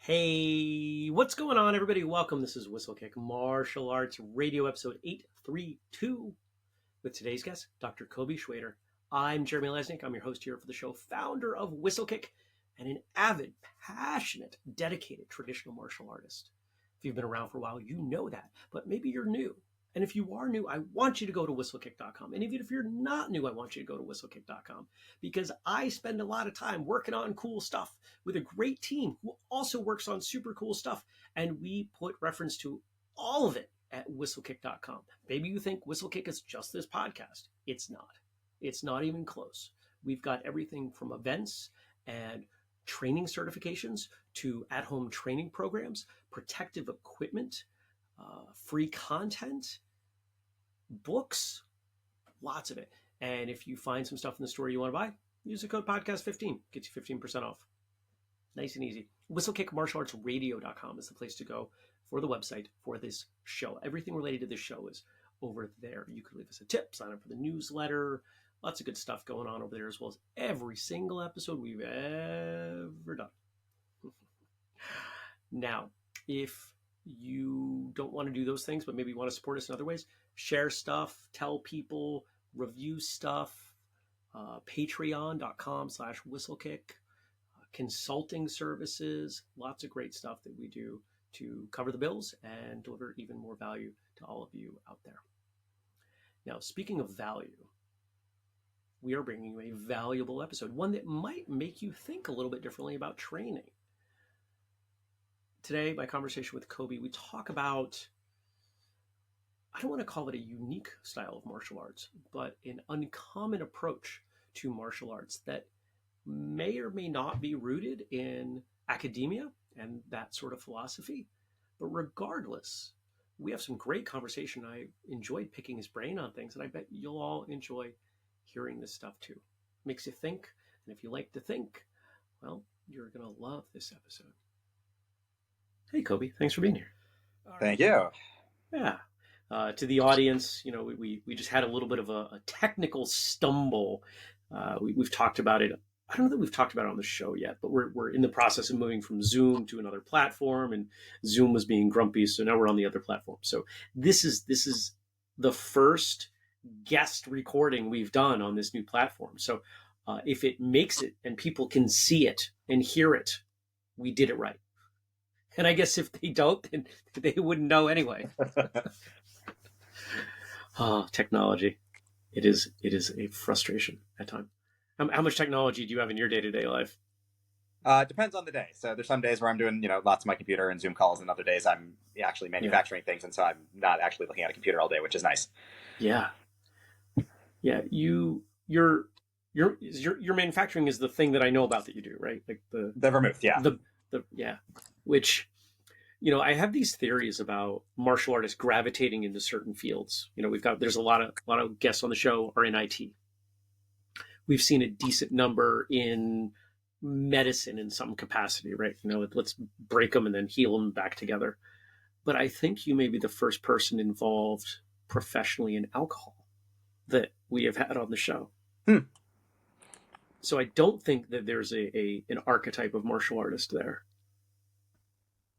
Hey, what's going on, everybody? Welcome. This is Whistlekick Martial Arts Radio episode 832 with today's guest, Dr. Kobey Shwayder. I'm Jeremy Lesnick. I'm your host here for the show, founder of Whistlekick, and an avid, passionate, dedicated traditional martial artist. If you've been around for a while, you know that, but maybe you're new. And if you are new, I want you to go to whistlekick.com. And even if you're not new, I want you to go to whistlekick.com because I spend a lot of time working on cool stuff with a great team who also works on super cool stuff. And we put reference to all of it at whistlekick.com. Maybe you think Whistlekick is just this podcast. It's not. It's not even close. We've got everything from events and training certifications to at-home training programs, protective equipment, free content, books, lots of it. And if you find some stuff in the store you want to buy, use the code podcast15. Gets you 15% off. Nice and easy. whistlekickmartialartsradio.com is the place to go for the website for this show. Everything related to this show is over there. You could leave us a tip, sign up for the newsletter. Lots of good stuff going on over there, as well as every single episode we've ever done. Now, if you don't want to do those things, but maybe you want to support us in other ways, share stuff, tell people, review stuff, patreon.com/whistlekick, consulting services, lots of great stuff that we do to cover the bills and deliver even more value to all of you out there. Now, speaking of value, we are bringing you a valuable episode, one that might make you think a little bit differently about training. Today, my conversation with Kobey, we talk about, I don't want to call it a unique style of martial arts, but an uncommon approach to martial arts that may or may not be rooted in academia and that sort of philosophy. But regardless, we have some great conversation. I enjoyed picking his brain on things, and I bet you'll all enjoy hearing this stuff too. Makes you think, and if you like to think, well, you're going to love this episode. Hey, Kobey, thanks for being here. Thank you. Yeah. To the audience, we just had a little bit of a technical stumble. We've talked about it. I don't know that we've talked about it on the show yet, but we're in the process of moving from Zoom to another platform, and Zoom was being grumpy, so now we're on the other platform. So this is the first guest recording we've done on this new platform. So if it makes it and people can see it and hear it, we did it right. And I guess if they don't, then they wouldn't know anyway. Oh, technology. It is a frustration at times. How much technology do you have in your day-to-day life? Depends on the day. So there's some days where I'm doing, lots of my computer and Zoom calls, and other days I'm actually manufacturing things, and so I'm not actually looking at a computer all day, which is nice. Yeah. Yeah. Your manufacturing is the thing that I know about that you do, right? Like the vermouth, yeah. Which, I have these theories about martial artists gravitating into certain fields. There's a lot of guests on the show are in IT. We've seen a decent number in medicine in some capacity, right? Let's break them and then heal them back together. But I think you may be the first person involved professionally in alcohol that we have had on the show. So I don't think that there's an archetype of martial artist there.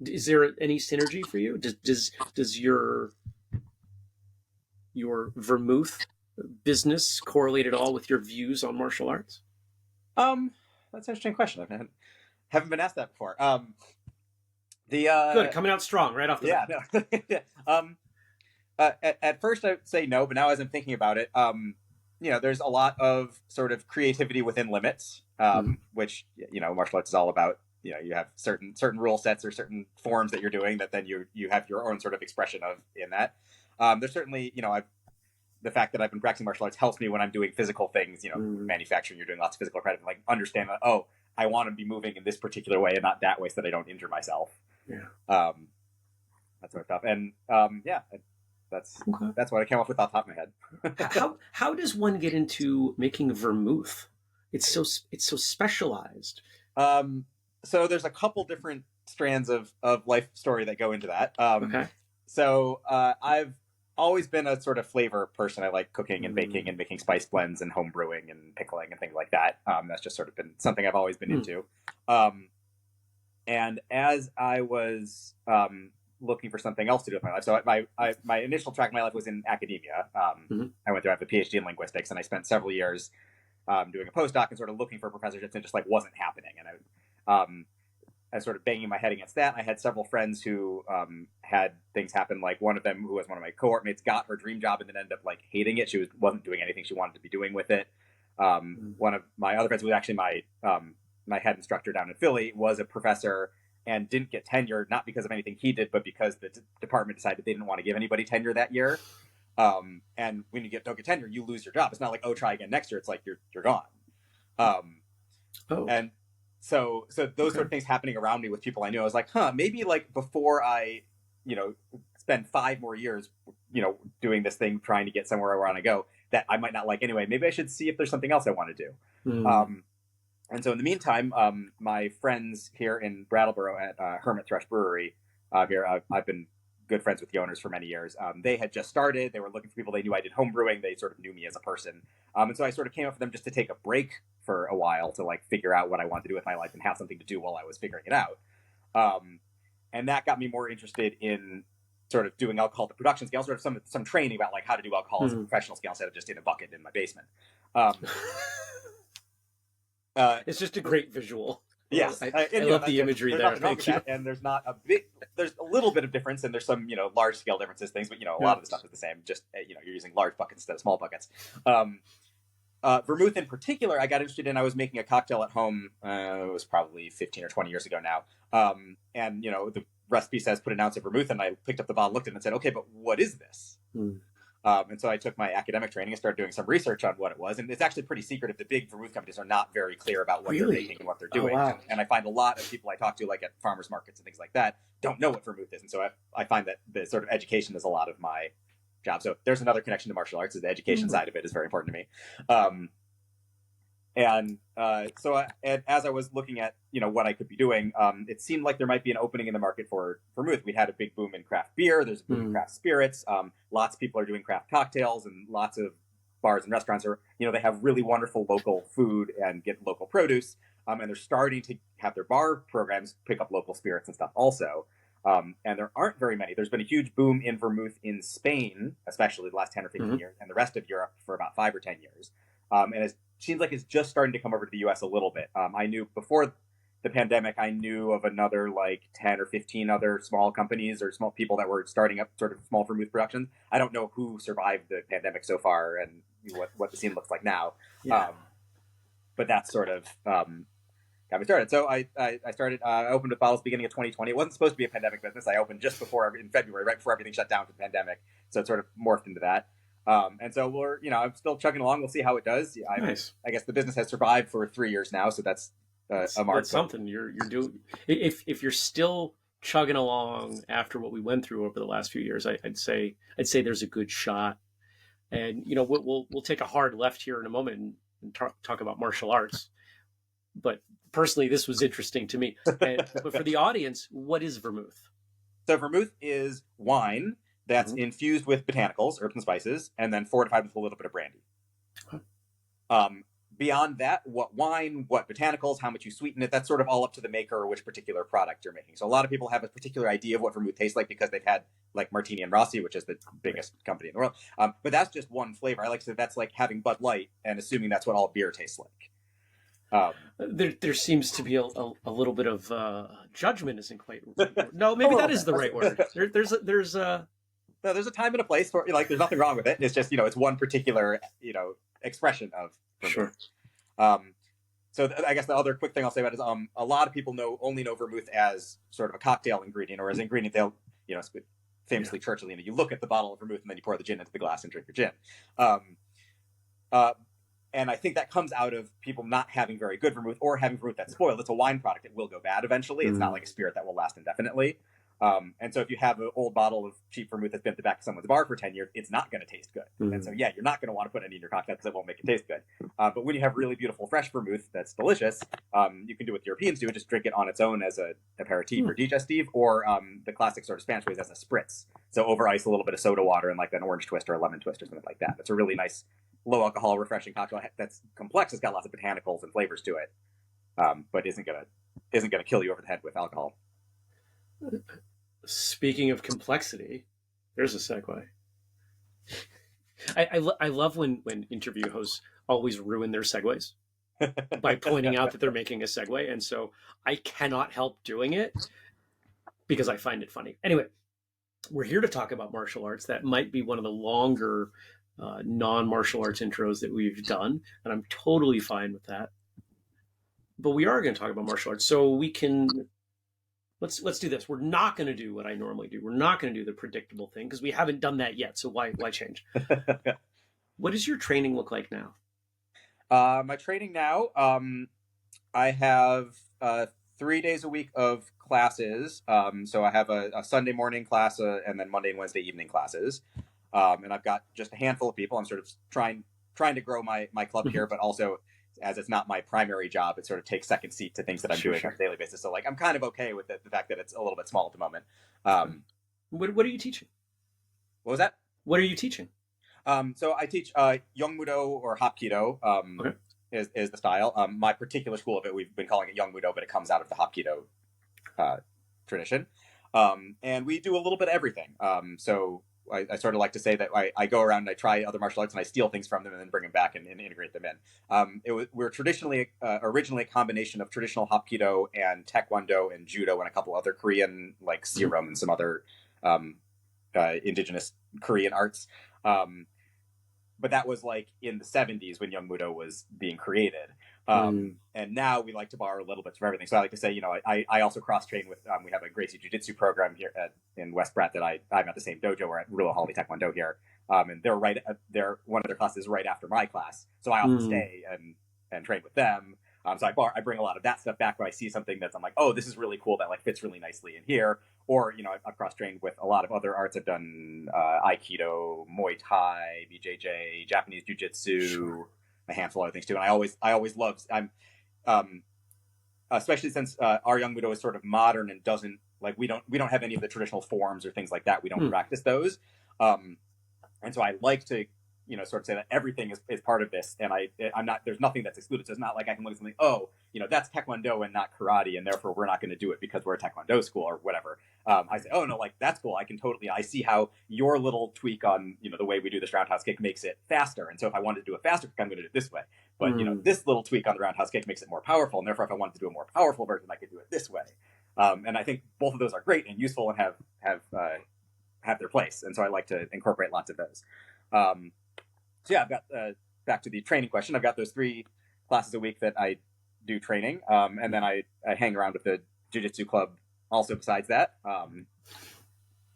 Is there any synergy for you? Does your vermouth business correlate at all with your views on martial arts? That's an interesting question. I haven't been asked that before. Good, coming out strong right off the bat. At first I would say no, but now as I'm thinking about it, there's a lot of sort of creativity within limits, which martial arts is all about. You have certain rule sets or certain forms that you're doing that then you have your own sort of expression of in that. There's certainly, the fact that I've been practicing martial arts helps me when I'm doing physical things, manufacturing, you're doing lots of physical credit, and understand that, I want to be moving in this particular way and not that way so that I don't injure myself. Yeah. That sort of stuff. And that's what I came up with off the top of my head. How does one get into making vermouth? It's so specialized. So there's a couple different strands of life story that go into that. Okay. So I've always been a sort of flavor person. I like cooking and baking and making spice blends and home brewing and pickling and things like that. That's just sort of been something I've always been into. And as I was looking for something else to do with my life, so my initial track in my life was in academia. I went to have a PhD in linguistics, and I spent several years doing a postdoc and sort of looking for professorships, and just like wasn't happening. And I was sort of banging my head against that. I had several friends who had things happen. Like one of them, who was one of my cohort mates, got her dream job and then ended up like hating it. She wasn't doing anything she wanted to be doing with it. One of my other friends, who was actually my head instructor down in Philly, was a professor and didn't get tenure, not because of anything he did, but because the department decided they didn't want to give anybody tenure that year. And when you don't get tenure, you lose your job. It's not like, oh, try again next year. It's like you're gone. And so those sort of things happening around me with people I knew, I was like, maybe like before I, spend 5 more years, doing this thing, trying to get somewhere I want to go that I might not like anyway, maybe I should see if there's something else I want to do. And so in the meantime, my friends here in Brattleboro at Hermit Thrush Brewery here, I've been good friends with the owners for many years. They had just started. They were looking for people. They knew I did home brewing. They sort of knew me as a person. And so I sort of came up for them just to take a break for a while to like figure out what I wanted to do with my life and have something to do while I was figuring it out. And that got me more interested in sort of doing alcohol to production scale, sort of some training about like how to do alcohol as a professional scale instead of just in a bucket in my basement. It's just a great visual. Yes, I love the imagery there. Thank you. And there's a little bit of difference, and there's some large scale differences, things, but a lot of the stuff is the same. Just you're using large buckets instead of small buckets. Vermouth in particular, I got interested in. I was making a cocktail at home. It was probably 15 or 20 years ago now. And the recipe says put an ounce of vermouth, and I picked up the bottle, looked at it, and said, okay, but what is this? And so I took my academic training and started doing some research on what it was. And it's actually pretty secretive. The big vermouth companies are not very clear about what they're making and what they're doing. Wow. And I find a lot of people I talk to, like at farmers markets and things like that, don't know what vermouth is. And so I find that the sort of education is a lot of my job. So there's another connection to martial arts. The education side of it is very important to me. And as I was looking at, what I could be doing, it seemed like there might be an opening in the market for vermouth. We had a big boom in craft beer. There's a boom in craft spirits. Lots of people are doing craft cocktails, and lots of bars and restaurants are, they have really wonderful local food and get local produce. And they're starting to have their bar programs pick up local spirits and stuff also. And there aren't very many. There's been a huge boom in vermouth in Spain, especially the last 10 or 15 years, and the rest of Europe for about 5 or 10 years. And it seems like it's just starting to come over to the U.S. a little bit. I knew before the pandemic, I knew of another like 10 or 15 other small companies or small people that were starting up sort of small vermouth productions. I don't know who survived the pandemic so far and what the scene looks like now. Yeah. But that's sort of got me started. So I started, I opened with bottles beginning of 2020. It wasn't supposed to be a pandemic business. I opened just in February, right before everything shut down for the pandemic. So it sort of morphed into that. And so we're, I'm still chugging along. We'll see how it does. Nice. I guess the business has survived for 3 years now, so that's a mark. That's something you're doing. If you're still chugging along after what we went through over the last few years, I'd say there's a good shot. And we'll take a hard left here in a moment and talk about martial arts. But personally, this was interesting to me. But for the audience, what is vermouth? So vermouth is wine that's infused with botanicals, herbs and spices, and then fortified with a little bit of brandy. Beyond that, what wine, what botanicals, how much you sweeten it, that's sort of all up to the maker or which particular product you're making. So a lot of people have a particular idea of what vermouth tastes like because they've had like Martini and Rossi, which is the biggest company in the world. But that's just one flavor. I like to say that's like having Bud Light and assuming that's what all beer tastes like. There seems to be a little bit of judgment isn't quite. No, maybe that is the right word. There's a time and a place for there's nothing wrong with it. It's just it's one particular expression of vermouth. So I guess the other quick thing I'll say about it is a lot of people only know vermouth as sort of a cocktail ingredient, or as an ingredient they'll famously Churchillina, you look at the bottle of vermouth and then you pour the gin into the glass and drink your gin. And I think that comes out of people not having very good vermouth or having vermouth that's spoiled. It's a wine product. It will go bad eventually. It's not like a spirit that will last indefinitely. And so if you have an old bottle of cheap vermouth that's been at the back of someone's bar for 10 years, it's not going to taste good. And so, you're not going to want to put any in your cocktail because it won't make it taste good. But when you have really beautiful fresh vermouth that's delicious, you can do what the Europeans do and just drink it on its own as a aperitif or digestive, or the classic sort of Spanish way is as a spritz. So over ice, a little bit of soda water and like an orange twist or a lemon twist or something like that. It's a really nice, low alcohol, refreshing cocktail that's complex. It's got lots of botanicals and flavors to it, but isn't going to isn't going to kill you over the head with alcohol. Speaking of complexity, there's a segue. I love when interview hosts always ruin their segues by pointing out that they're making a segue, and so I cannot help doing it because I find it funny. Anyway, we're here to talk about martial arts. That might be one of the longer non-martial arts intros that we've done, and I'm totally fine with that. But we are going to talk about martial arts, so we can let's do this. We're not going to do what I normally do. We're not going to do the predictable thing because we haven't done that yet. So why change? What does your training look like now? My training now, I have 3 days a week of classes. So I have a Sunday morning class and then Monday and Wednesday evening classes. And I've got just a handful of people. I'm sort of trying to grow my club here, but also as it's not my primary job, it sort of takes second seat to things that I'm doing on a daily basis. So like I'm kind of okay with the fact that it's a little bit small at the moment. What are you teaching? What was that? What are you teaching? So I teach Yongmudo or Hapkido Okay. is the style. My particular school of it, we've been calling it Yongmudo, but it comes out of the Hapkido tradition. And we do a little bit of everything. So I sort of like to say that I go around and I try other martial arts and I steal things from them and then bring them back and integrate them in. We're traditionally, originally a combination of traditional Hapkido and Taekwondo and Judo and a couple other Korean, like Serum and some other indigenous Korean arts. But that was like in the 70s when Yongmudo was being created. And now we like to borrow a little bit from everything. So I like to say, I also cross-train with, we have a Gracie Jiu-Jitsu program here in West Pratt that I'm at the same dojo. We're at Rulo Holi Taekwondo here. And they're one of their classes right after my class. So I often stay and train with them. So I bring a lot of that stuff back when I see something that's, I'm like, oh, this is really cool. That like fits really nicely in here. Or, I've cross-trained with a lot of other arts. I've done Aikido, Muay Thai, BJJ, Japanese Jiu-Jitsu, a handful of other things too. And I always love, especially since our Yongmudo is sort of modern and doesn't, like, we don't have any of the traditional forms or things like that. We don't practice those. And so I like to, sort of say that everything is part of this, and I'm not. There's nothing that's excluded. So it's not like I can look at something. Oh, that's Taekwondo and not karate, and therefore we're not going to do it because we're a Taekwondo school or whatever. I say, oh no, like that's cool. I can totally. I see how your little tweak on the way we do this roundhouse kick makes it faster, and so if I wanted to do a faster kick, I'm going to do it this way. But this little tweak on the roundhouse kick makes it more powerful, and therefore if I wanted to do a more powerful version, I could do it this way. And I think both of those are great and useful and have their place, and so I like to incorporate lots of those. So yeah, I've got, back to the training question, I've got those 3 classes a week that I do training. And then I hang around with the Jiu-Jitsu club also besides that.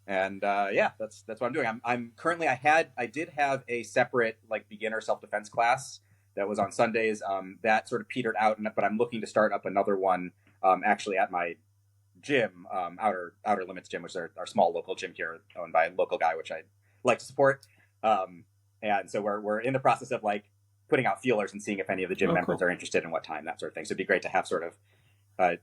Yeah, that's what I'm doing. I'm currently, I did have a separate like beginner self-defense class that was on Sundays. That sort of petered out, but I'm looking to start up another one actually at my gym, Outer Limits Gym, which is our small local gym here owned by a local guy, which I like to support. And so we're in the process of like putting out feelers and seeing if any of the gym members are interested in what time, that sort of thing. So it'd be great to have sort of a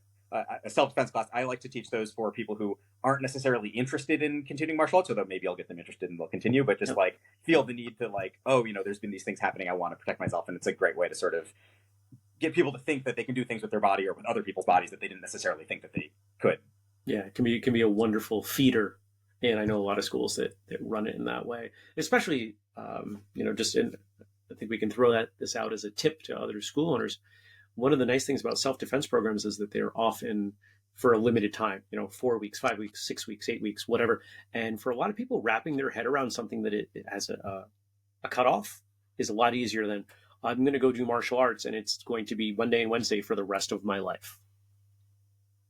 self-defense class. I like to teach those for people who aren't necessarily interested in continuing martial arts, although maybe I'll get them interested and they'll continue, but just like feel the need to like, oh, there's been these things happening. I want to protect myself. And it's a great way to sort of get people to think that they can do things with their body or with other people's bodies that they didn't necessarily think that they could. Yeah, it can be a wonderful feeder. And I know a lot of schools that run it in that way, especially, I think we can throw this out as a tip to other school owners. One of the nice things about self-defense programs is that they're often for a limited time, 4 weeks, 5 weeks, 6 weeks, 8 weeks, whatever. And for a lot of people, wrapping their head around something that it has a cutoff is a lot easier than I'm going to go do martial arts and it's going to be Monday and Wednesday for the rest of my life.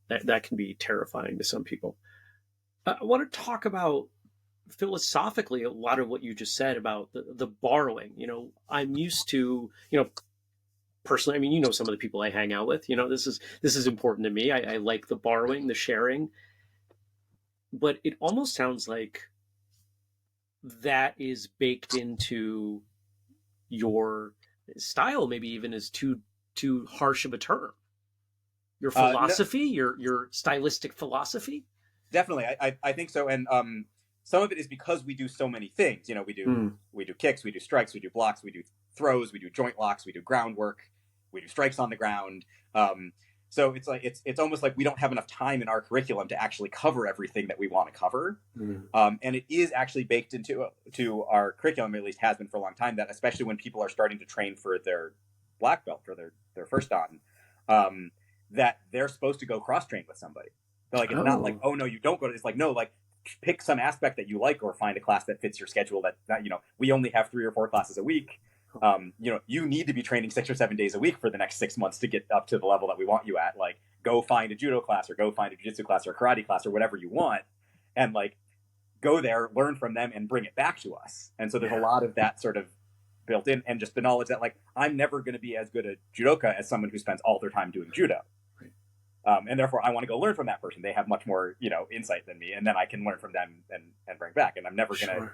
That can be terrifying to some people. I want to talk about philosophically a lot of what you just said about the borrowing. I'm used to, personally, I mean, some of the people I hang out with, this is important to me. I like the borrowing, the sharing, but it almost sounds like that is baked into your style, maybe even as too harsh of a term. Your philosophy, no. your stylistic philosophy. Definitely, I think so, and some of it is because we do so many things. We do kicks, we do strikes, we do blocks, we do throws, we do joint locks, we do groundwork, we do strikes on the ground. So it's like it's almost like we don't have enough time in our curriculum to actually cover everything that we want to cover. And it is actually baked into our curriculum, at least has been for a long time, that especially when people are starting to train for their black belt or their first dan, that they're supposed to go cross train with somebody. So like it's not like, oh no, you don't go to. It's like, no, like pick some aspect that you like or find a class that fits your schedule. That we only have 3 or 4 classes a week. You need to be training 6 or 7 days a week for the next 6 months to get up to the level that we want you at. Like, go find a judo class or go find a jiu-jitsu class or a karate class or whatever you want, and like go there, learn from them, and bring it back to us. And so there's a lot of that sort of built in, and just the knowledge that like I'm never going to be as good a judoka as someone who spends all their time doing judo. And therefore, I want to go learn from that person. They have much more, insight than me, and then I can learn from them and bring back. And I'm never going to,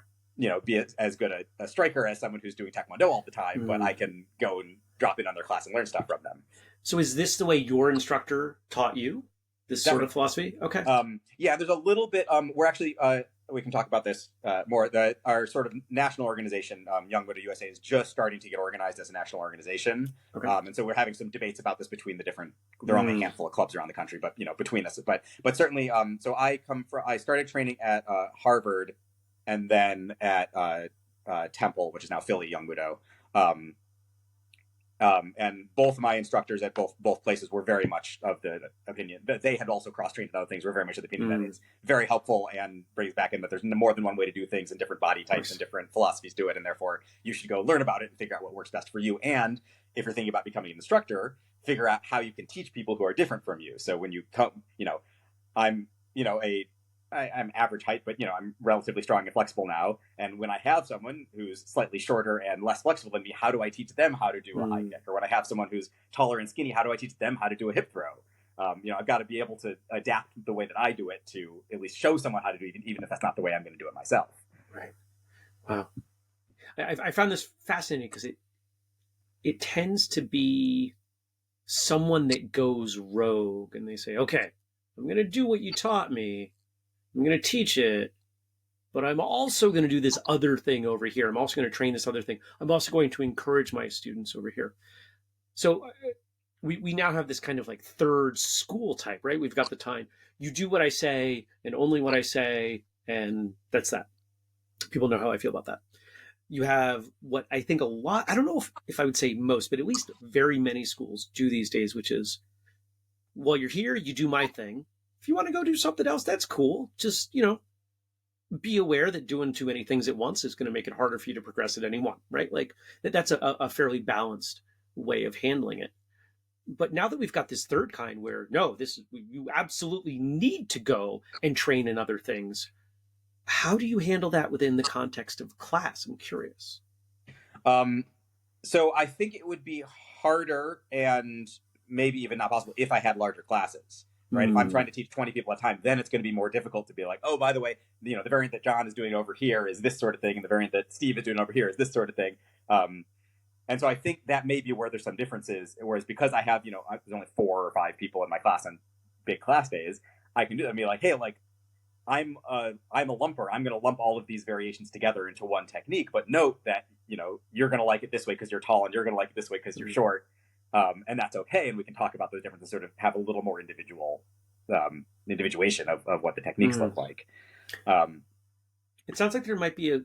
be as good a striker as someone who's doing taekwondo all the time, but I can go and drop in on their class and learn stuff from them. So is this the way your instructor taught you, this sort of philosophy? Okay. Yeah, there's a little bit. We're actually, we can talk about this more. Our sort of national organization, Yongmudo USA, is just starting to get organized as a national organization. Okay. And so we're having some debates about this between the different. There are only a handful of clubs around the country, but between us. But certainly, so I started training at Harvard, and then at Temple, which is now Philly Yongmudo. And both my instructors at both places were very much of the opinion that they had also cross-trained in other things. Were very much of the opinion that it's very helpful and brings back in that there's more than one way to do things, and different body types and different philosophies do it, and therefore you should go learn about it and figure out what works best for you. And if you're thinking about becoming an instructor, figure out how you can teach people who are different from you. So when you come, I'm I'm average height, but I'm relatively strong and flexible now. And when I have someone who's slightly shorter and less flexible than me, how do I teach them how to do a high kick? Or when I have someone who's taller and skinny, how do I teach them how to do a hip throw? I've got to be able to adapt the way that I do it to at least show someone how to do it, even if that's not the way I'm going to do it myself. Right. Wow. I found this fascinating because it tends to be someone that goes rogue and they say, okay, I'm going to do what you taught me. I'm going to teach it, but I'm also going to do this other thing over here. I'm also going to train this other thing. I'm also going to encourage my students over here. So we now have this kind of like third school type, right? We've got the time. You do what I say and only what I say, and that's that. People know how I feel about that. You have what I think a lot, I don't know if I would say most, but at least very many schools do these days, which is, while you're here, you do my thing. If you want to go do something else, that's cool. Just, be aware that doing too many things at once is going to make it harder for you to progress at any one, right? Like that's a fairly balanced way of handling it. But now that we've got this third kind where, no, you absolutely need to go and train in other things. How do you handle that within the context of class? I'm curious. So I think it would be harder and maybe even not possible if I had larger classes. Right. If I'm trying to teach 20 people at a time, then it's going to be more difficult to be like, oh, by the way, the variant that John is doing over here is this sort of thing. And the variant that Steve is doing over here is this sort of thing. And so I think that may be where there's some differences. Whereas because I have, there's only 4 or 5 people in my class on big class days, I can do that and be like, hey, like I'm a lumper. I'm going to lump all of these variations together into one technique. But note that, you're going to like it this way because you're tall, and you're going to like it this way because you're short. And that's okay, and we can talk about those differences, sort of have a little more individuation of what the techniques look like. It sounds like there might be a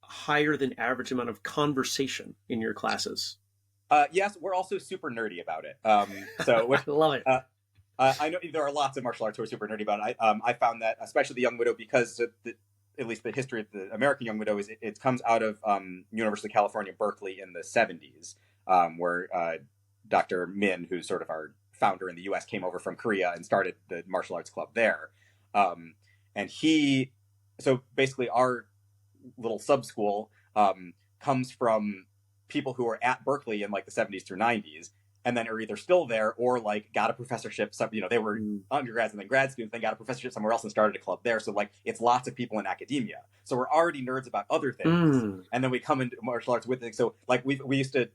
higher than average amount of conversation in your classes. Yes, we're also super nerdy about it. So I love it. I know there are lots of martial arts who are super nerdy about it. I found that, especially the Yongmudo, because at least the history of the American Yongmudo is it comes out of University of California, Berkeley in the 70s, where Dr. Min, who's sort of our founder in the U.S., came over from Korea and started the martial arts club there. And so basically our little sub-school comes from people who were at Berkeley in like the 70s through 90s, and then are either still there or like got a professorship. They were undergrads and then grad students, then got a professorship somewhere else and started a club there. So like it's lots of people in academia. So we're already nerds about other things. And then we come into martial arts with it. So like we used to,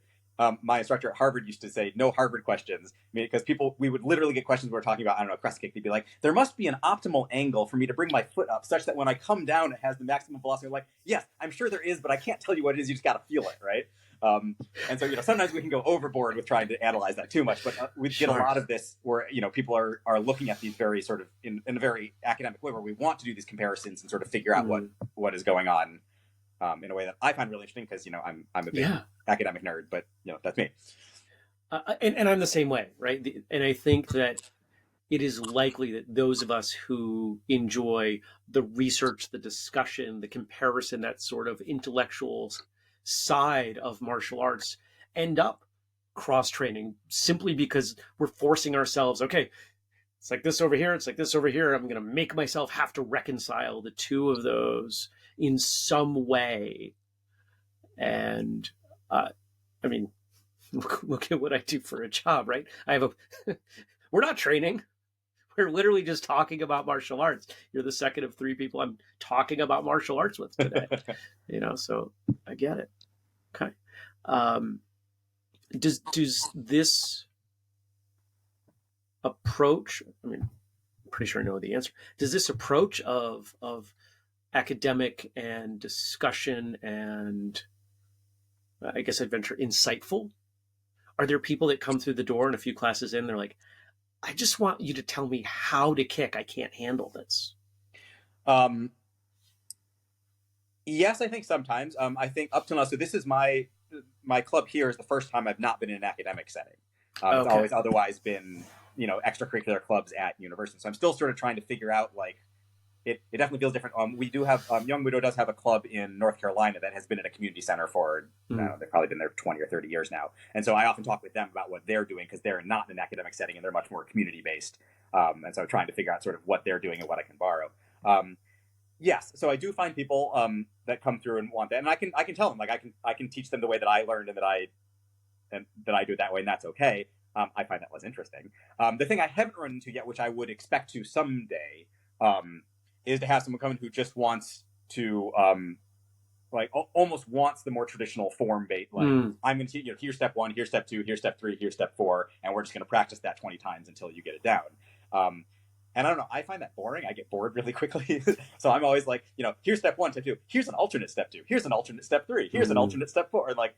my instructor at Harvard used to say, no Harvard questions, because we would literally get questions we were talking about, I don't know, cross kick. They'd be like, there must be an optimal angle for me to bring my foot up such that when I come down, it has the maximum velocity. I'm like, yes, I'm sure there is, but I can't tell you what it is. You just got to feel it, right? And so, sometimes we can go overboard with trying to analyze that too much, but we get a lot of this where, people are looking at these very sort of in a very academic way where we want to do these comparisons and sort of figure out what is going on in a way that I find really interesting because, I'm a big academic nerd, but, that's me. And I'm the same way, right? And I think that it is likely that those of us who enjoy the research, the discussion, the comparison, that sort of intellectual side of martial arts end up cross-training simply because we're forcing ourselves, okay, it's like this over here, it's like this over here. I'm going to make myself have to reconcile the two of those in some way. And, I mean, look at what I do for a job, right? We're not training. We're literally just talking about martial arts. You're the second of three people I'm talking about martial arts with today. So I get it. Okay. Does this approach, I'm pretty sure I know the answer. Does this approach of academic and discussion and I guess adventure insightful? Are there people that come through the door and a few classes in, they're like, I just want you to tell me how to kick. I can't handle this. Yes, I think sometimes. I think up till now, so this is my club here is the first time I've not been in an academic setting. It's always otherwise been, extracurricular clubs at university. So I'm still sort of trying to figure out, like, it definitely feels different. We do have, Yongmudo does have a club in North Carolina that has been in a community center for, I don't know, they've probably been there 20 or 30 years now. And so I often talk with them about what they're doing because they're not in an academic setting and they're much more community-based. And so trying to figure out sort of what they're doing and what I can borrow. Yes, so I do find people that come through and want that, and I can tell them, like, I can teach them the way that I learned and that I do it that way, and that's okay. I find that less interesting. The thing I haven't run into yet, which I would expect to someday, is to have someone come in who just wants to, almost wants the more traditional form bait. Like, I'm going to, here's step 1, here's step 2, here's step 3, here's step 4, and we're just going to practice that 20 times until you get it down. And I don't know, I find that boring. I get bored really quickly. So I'm always like, here's step 1, step 2, here's an alternate step 2, here's an alternate step 3, here's an alternate step 4. And like,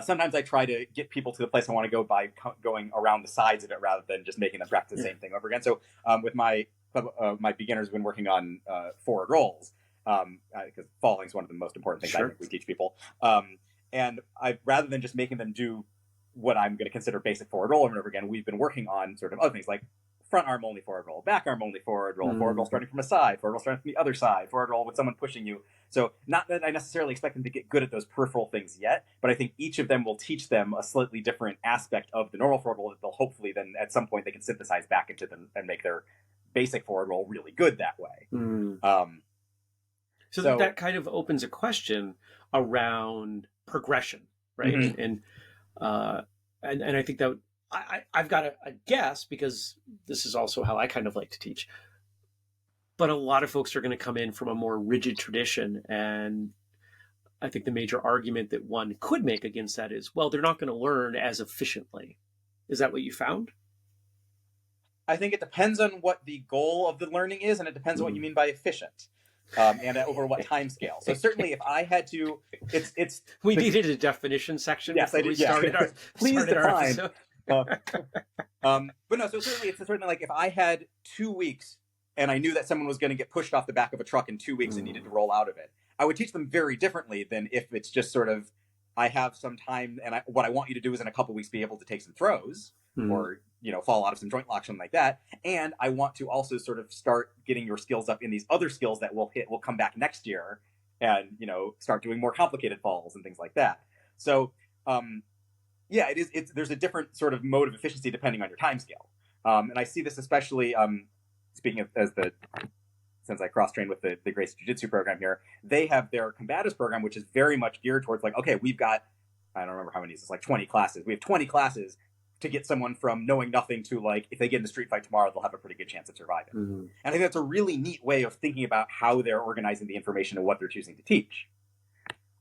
sometimes I try to get people to the place I want to go by going around the sides of it rather than just making them practice the same thing over again. So with my beginners have been working on forward rolls because falling is one of the most important things I think we teach people. And rather than just making them do what I'm going to consider basic forward roll over and over again, we've been working on sort of other things like front arm only forward roll, back arm only forward roll, forward roll starting from a side, forward roll starting from the other side, forward roll with someone pushing you. So not that I necessarily expect them to get good at those peripheral things yet, but I think each of them will teach them a slightly different aspect of the normal forward roll that they'll hopefully then at some point they can synthesize back into them and make their basic forward roll really good that way. So that kind of opens a question around progression, right? Mm-hmm. And I think that I've got a guess because this is also how I kind of like to teach. But a lot of folks are going to come in from a more rigid tradition. And I think the major argument that one could make against that is, well, they're not going to learn as efficiently. Is that what you found? I think it depends on what the goal of the learning is, and it depends on what you mean by efficient. And over what time scale. So certainly if I had to, it's we needed a definition section. Yes, I did. Please define. But no, so certainly it's certainly like if I had 2 weeks and I knew that someone was going to get pushed off the back of a truck in 2 weeks and needed to roll out of it, I would teach them very differently than if it's just sort of, I have some time and what I want you to do is in a couple weeks be able to take some throws or, fall out of some joint lock, something like that. And I want to also sort of start getting your skills up in these other skills that will come back next year and, start doing more complicated falls and things like that. So, there's a different sort of mode of efficiency depending on your time scale. And I see this especially, speaking of since I cross-train with the Gracie Jiu-Jitsu program here, they have their combatives program, which is very much geared towards like, okay, we've got, I don't remember how many, it's like 20 classes. We have 20 classes to get someone from knowing nothing to like, if they get in a street fight tomorrow, they'll have a pretty good chance of surviving. And I think that's a really neat way of thinking about how they're organizing the information and what they're choosing to teach.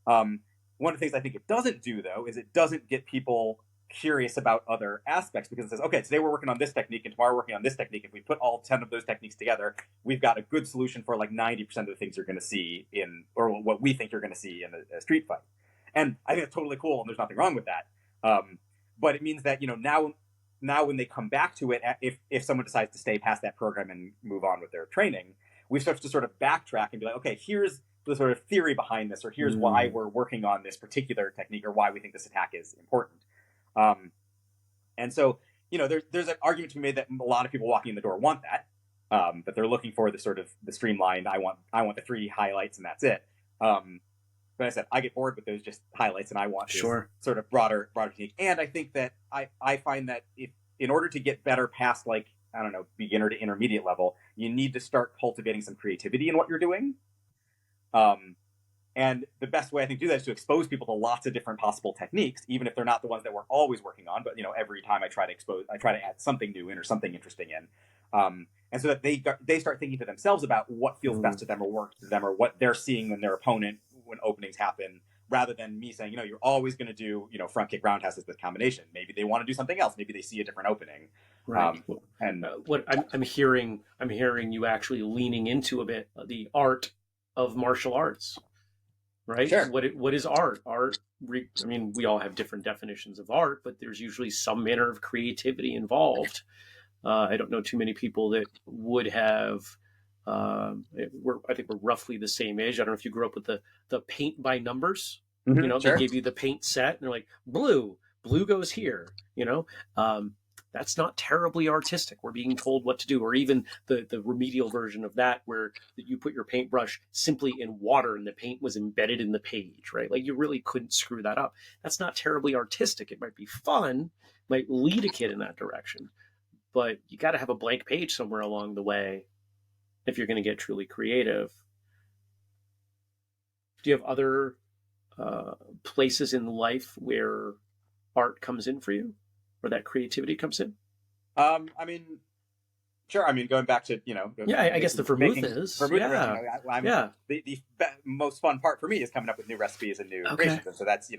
One of the things I think it doesn't do, though, is it doesn't get people curious about other aspects because it says, okay, today we're working on this technique and tomorrow we're working on this technique. If we put all 10 of those techniques together, we've got a good solution for like 90% of the things you're going to see or what we think you're going to see in a street fight. And I think that's totally cool, and there's nothing wrong with that. But it means that, now when they come back to it, if someone decides to stay past that program and move on with their training, we start to sort of backtrack and be like, okay, here's the sort of theory behind this, or here's why we're working on this particular technique, or why we think this attack is important. And so, there's an argument to be made that a lot of people walking in the door want that, that they're looking for the sort of the streamlined, I want the 3 highlights and that's it. But I said, I get bored with those just highlights, and I want this sort of broader technique. And I think that I find that if, in order to get better past, like, I don't know, beginner to intermediate level, you need to start cultivating some creativity in what you're doing. And the best way I think to do that is to expose people to lots of different possible techniques, even if they're not the ones that we're always working on. But, every time I try to add something new in or something interesting in. And so that they start thinking to themselves about what feels best to them or works to them, or what they're seeing in their opponent when openings happen, rather than me saying, you're always going to do, front kick roundhouse as this combination. Maybe they want to do something else. Maybe they see a different opening. Right. And what I'm hearing you actually leaning into a bit the art of martial arts, right? Sure. What is art? I mean, we all have different definitions of art, but there's usually some manner of creativity involved. I don't know too many people that would have. I think we're roughly the same age. I don't know if you grew up with the paint by numbers. Sure. They give you the paint set, and they're like, blue goes here. That's not terribly artistic. We're being told what to do, or even the remedial version of that, where you put your paintbrush simply in water and the paint was embedded in the page, right? Like, you really couldn't screw that up. That's not terribly artistic. It might be fun, might lead a kid in that direction, but you got to have a blank page somewhere along the way if you're going to get truly creative. Do you have other places in life where art comes in for you, or that creativity comes in? I mean, sure. I mean, going back to, I guess the vermouth is. The most fun part for me is coming up with new recipes and new creations. And so that's,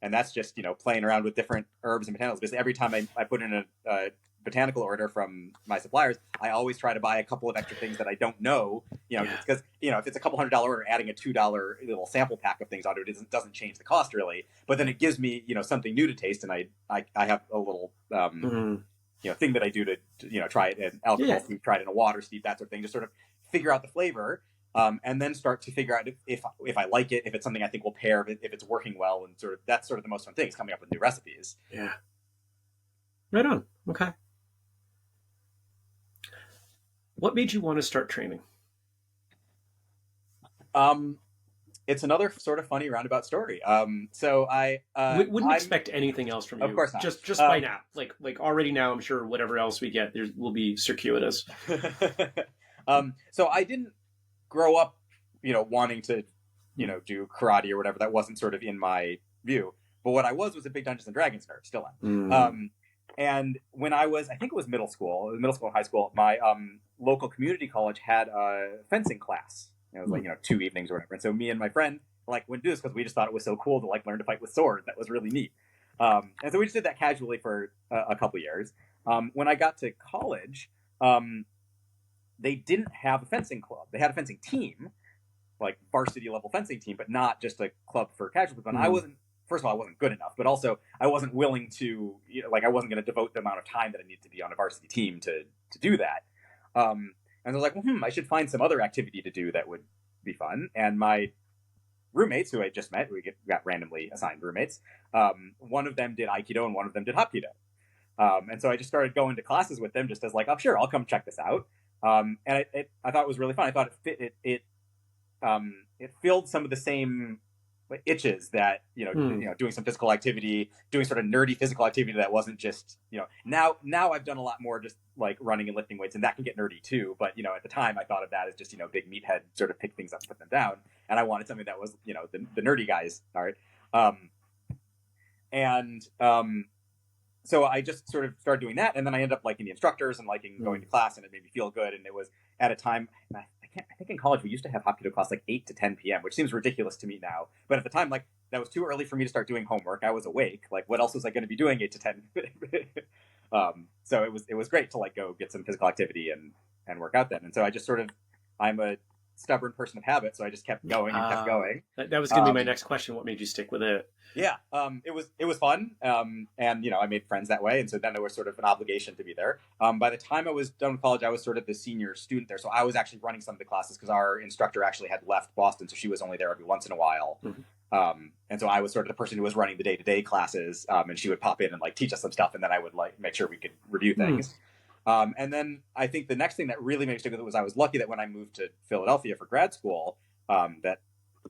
and that's just, playing around with different herbs and botanicals. Basically, every time I put in a botanical order from my suppliers, I always try to buy a couple of extra things that I don't know, because, if it's a couple $100 order, adding a $2 little sample pack of things onto it doesn't change the cost really, but then it gives me, something new to taste. And I have a little, thing that I do to try it in alcohol, try it in a water steep, that sort of thing, just sort of figure out the flavor, and then start to figure out if I like it, if it's something I think will pair, if it's working well, and that's sort of the most fun thing, is coming up with new recipes. Yeah. Right on. Okay. What made you want to start training? It's another sort of funny roundabout story. So I wouldn't expect anything else from you. Of course not. Just by now, like already now, I'm sure whatever else we get, there will be circuitous. So I didn't grow up, wanting to, do karate or whatever. That wasn't sort of in my view. But what I was a big Dungeons and Dragons nerd, still am. And when I think it was middle school and high school, my local community college had a fencing class. It was 2 evenings or whatever. And so me and my friend went to do this because we just thought it was so cool to learn to fight with swords. That was really neat. And so we just did that casually for a couple years. When I got to college, they didn't have a fencing club. They had a fencing team, varsity level fencing team, but not just a club for casual people. And I wasn't. First of all, I wasn't good enough, but also I wasn't willing to, I wasn't going to devote the amount of time that I needed to be on a varsity team to do that. And I was like, I should find some other activity to do that would be fun. And my roommates, who I just met, we got randomly assigned roommates, one of them did Aikido and one of them did Hapkido. And so I just started going to classes with them just as oh, sure, I'll come check this out. And I thought it was really fun. I thought it filled some of the same itches that doing some physical activity, doing sort of nerdy physical activity that wasn't just now I've done a lot more just running and lifting weights, and that can get nerdy too, but at the time I thought of that as just big meathead sort of pick things up, put them down, and I wanted something that was the nerdy guys art. So I just sort of started doing that, and then I ended up liking the instructors and liking going to class, and it made me feel good. And it was at a time, I think in college we used to have Hapkido class 8 to 10 p.m., which seems ridiculous to me now. But at the time, that was too early for me to start doing homework. I was awake. What else was I going to be doing 8 to 10? So it was great to go get some physical activity and work out then. And so I just I'm a stubborn person of habit, so I just kept going and kept going. That was going to be my next question. What made you stick with it? Yeah, it was fun, and I made friends that way, and so then there was sort of an obligation to be there. By the time I was done with college, I was sort of the senior student there, so I was actually running some of the classes because our instructor actually had left Boston, so she was only there every once in a while. And so I was sort of the person who was running the day-to-day classes, and she would pop in and like teach us some stuff, and then I would like make sure we could review things. And then I think the next thing that really made me stick with it was I was lucky that when I moved to Philadelphia for grad school, that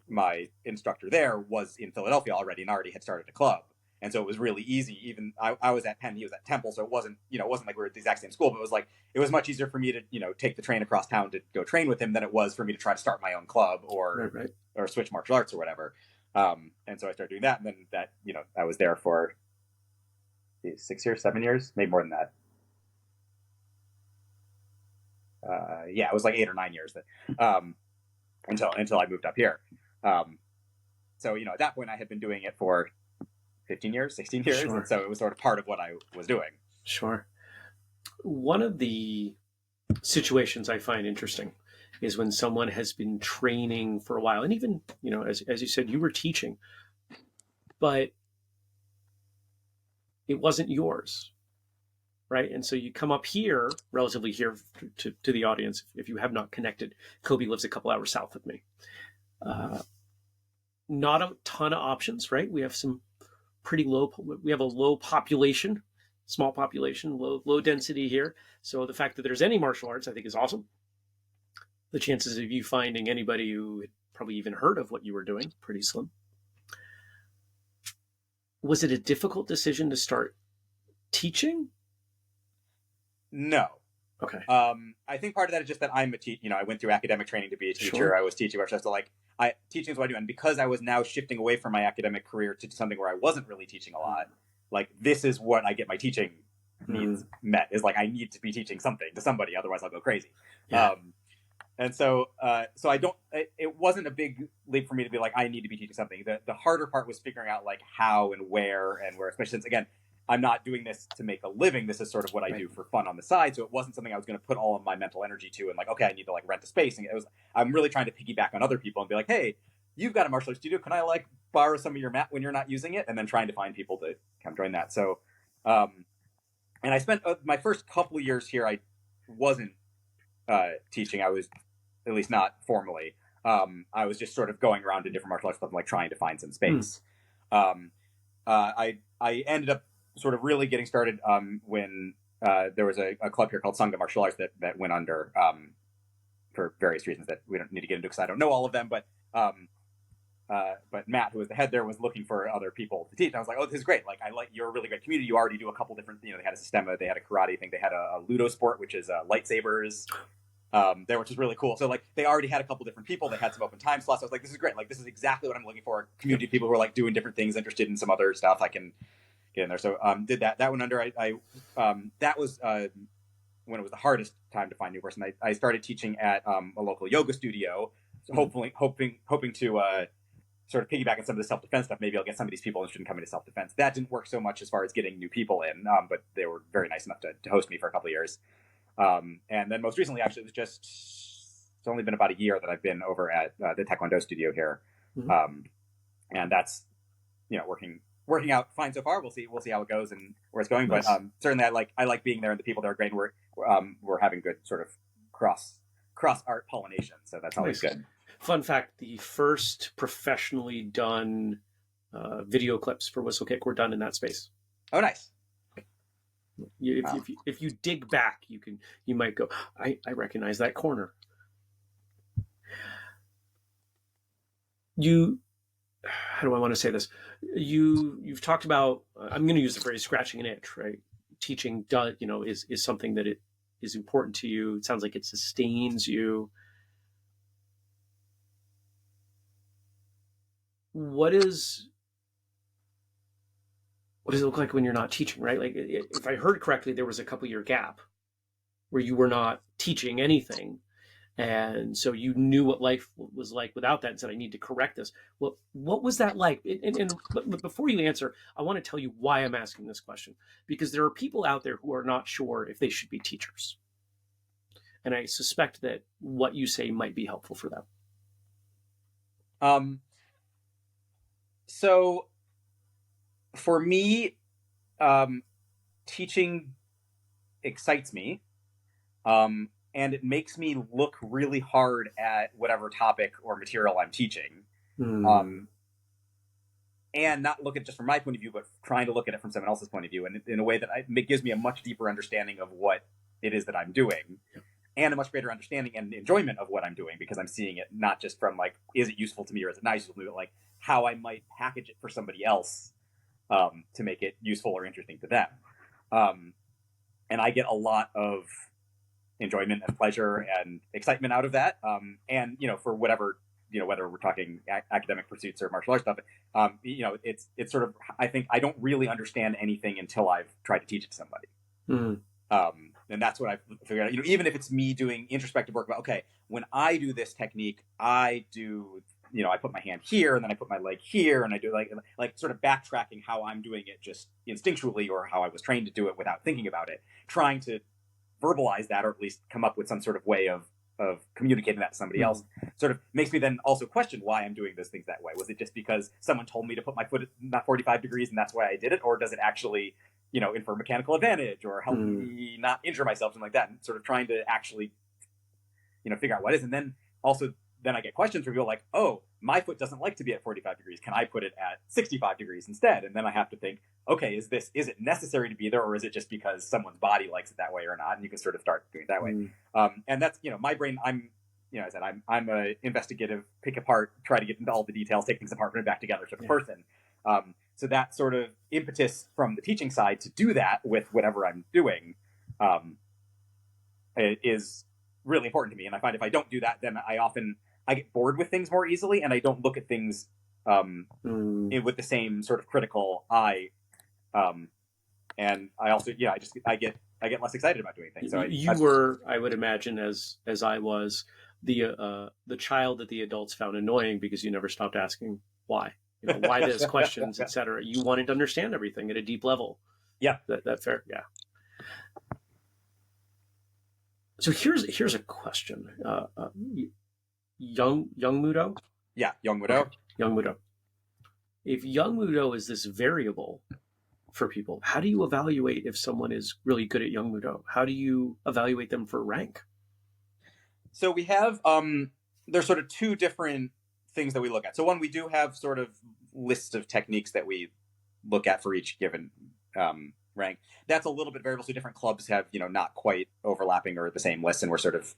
my instructor there was in Philadelphia already and already had started a club. And so it was really easy. Even I was at Penn, he was at Temple, so it wasn't like we were at the exact same school, but it was much easier for me to, take the train across town to go train with him than it was for me to try to start my own club or switch martial arts or whatever. And so I started doing that, and then that, I was there for 6 years, 7 years, maybe more than that. It was like 8 or 9 years until I moved up here. So, at that point I had been doing it for 15 years, 16 years. Sure. And so it was sort of part of what I was doing. Sure. One of the situations I find interesting is when someone has been training for a while, and even, as you said, you were teaching, but it wasn't yours, right? And so you come up here, relatively here to the audience, if you have not connected. Kobey lives a couple hours south of me. Not a ton of options, right? We have we have a low population, small population, low density here. So the fact that there's any martial arts, I think, is awesome. The chances of you finding anybody who had probably even heard of what you were doing, pretty slim. Was it a difficult decision to start teaching? No. Okay. I think part of that is just that I'm a teacher. I went through academic training to be a teacher. Sure. I was teaching martial arts, so teaching is what I do. And because I was now shifting away from my academic career to something where I wasn't really teaching a lot, this is what I get my teaching needs met, is I need to be teaching something to somebody, otherwise I'll go crazy. Yeah. And so it wasn't a big leap for me to be I need to be teaching something. The harder part was figuring out how and where, especially since, again, I'm not doing this to make a living. This is sort of what I do for fun on the side. So it wasn't something I was going to put all of my mental energy to and okay, I need to rent a space. And I'm really trying to piggyback on other people and be hey, you've got a martial arts studio. Can I borrow some of your mat when you're not using it? And then trying to find people to come join that. So, and I spent my first couple of years here, I wasn't teaching. I was, at least not formally. I was just sort of going around to different martial arts clubs, trying to find some space. I ended up sort of really getting started when there was a club here called Sangha Martial Arts that went under for various reasons that we don't need to get into because I don't know all of them. But Matt, who was the head there, was looking for other people to teach. And I was like, oh, this is great. You're a really great community. You already do a couple different, they had a Sistema, they had a karate thing, they had a Ludo sport, which is lightsabers. There, which is really cool. So they already had a couple different people. They had some open time slots. I was like, this is great. This is exactly what I'm looking for. A community of people who are doing different things, interested in some other stuff. I can get in there. So did that. That went under. That was when it was the hardest time to find a new person. I started teaching at a local yoga studio, so hoping to sort of piggyback on some of the self-defense stuff. Maybe I'll get some of these people interested in coming to self-defense. That didn't work so much as far as getting new people in, but they were very nice enough to host me for a couple of years. And then most recently, actually, it's only been about a year that I've been over at the Taekwondo studio here. And that's, working out fine so far. We'll see how it goes and where it's going. Nice. But certainly I like being there, and the people there are great. And we're having good sort of cross art pollination. So that's always good. Fun fact, the first professionally done video clips for whistlekick were done in that space. Oh, nice. If you dig back, you might go, I recognize that corner. How do I want to say this? You've talked about, I'm going to use the phrase scratching an itch, right? Teaching is something that it is important to you. It sounds like it sustains you. What does it look like when you're not teaching, right? If I heard correctly, there was a couple-year gap where you were not teaching anything. And so you knew what life was like without that and said, I need to correct this. Well, what was that like? But before you answer, I want to tell you why I'm asking this question. Because there are people out there who are not sure if they should be teachers. and I suspect that what you say might be helpful for them. So for me, teaching excites me, and it makes me look really hard at whatever topic or material I'm teaching. And not look at it just from my point of view, but trying to look at it from someone else's point of view, and in a way that it gives me a much deeper understanding of what it is that I'm doing, and a much greater understanding and enjoyment of what I'm doing, because I'm seeing it not just from like, is it useful to me or is it not useful to me, but like how I might package it for somebody else to make it useful or interesting to them. And I get a lot of enjoyment and pleasure and excitement out of that. And, for whatever, whether we're talking academic pursuits or martial arts stuff, it's sort of, I think I don't really understand anything until I've tried to teach it to somebody. And that's what I've figured out, even if it's me doing introspective work about, okay, when I do this technique, I do, I put my hand here and then I put my leg here and I do like sort of backtracking how I'm doing it just instinctually or how I was trained to do it without thinking about it, trying to verbalize that, or at least come up with some sort of way of communicating that to somebody else, sort of makes me then also question why I'm doing those things that way. Was it just because someone told me to put my foot at not 45 degrees and that's why I did it? Or does it actually, infer mechanical advantage or help me not injure myself, something like that? And sort of trying to actually, figure out what is. And then also, then I get questions from people like, oh, my foot doesn't like to be at 45 degrees. Can I put it at 65 degrees instead? And then I have to think, okay, is it necessary to be there, or is it just because someone's body likes it that way or not? And you can sort of start doing it that way. And that's, my brain, I'm an investigative, pick apart, try to get into all the details, take things apart, put it back together sort of person. So that sort of impetus from the teaching side to do that with whatever I'm doing is really important to me. And I find if I don't do that, then I get bored with things more easily, and I don't look at things with the same sort of critical eye. And I also, I get less excited about doing things. So I would imagine, as I was, the child that the adults found annoying because you never stopped asking why. Why those questions, etc. You wanted to understand everything at a deep level. Yeah, that's fair. Yeah. So here's a question. Yongmudo? Yeah, Yongmudo. Okay. Yongmudo. If Yongmudo is this variable for people, how do you evaluate if someone is really good at Yongmudo? How do you evaluate them for rank? So we have there's sort of two different things that we look at. So one, we do have sort of lists of techniques that we look at for each given rank. That's a little bit variable. So different clubs have, not quite overlapping or the same list, and we're sort of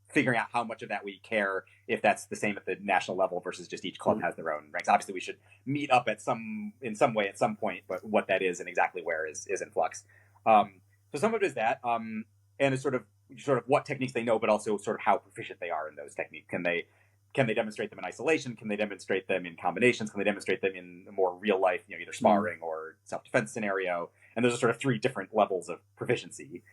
figuring out how much of that we care, if that's the same at the national level versus just each club has their own ranks. Obviously, we should meet up in some way at some point, but what that is and exactly where is in flux. So some of it is that, and it's sort of what techniques they know, but also sort of how proficient they are in those techniques. Can they demonstrate them in isolation? Can they demonstrate them in combinations? Can they demonstrate them in a more real life, either sparring or self-defense scenario? And those are sort of three different levels of proficiency.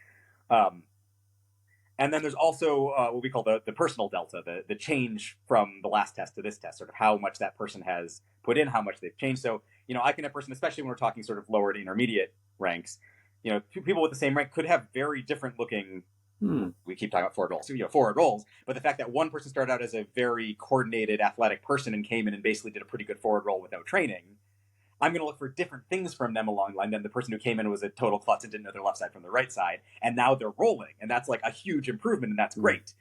And then there's also what we call the personal delta, the change from the last test to this test, sort of how much that person has put in, how much they've changed. So, I can have a person, especially when we're talking sort of lower to intermediate ranks, two people with the same rank could have very different looking, we keep talking about forward rolls, forward rolls, but the fact that one person started out as a very coordinated athletic person and came in and basically did a pretty good forward roll without training, I'm going to look for different things from them along the line than the person who came in was a total klutz and didn't know their left side from the right side, and now they're rolling, and that's like a huge improvement, and that's great.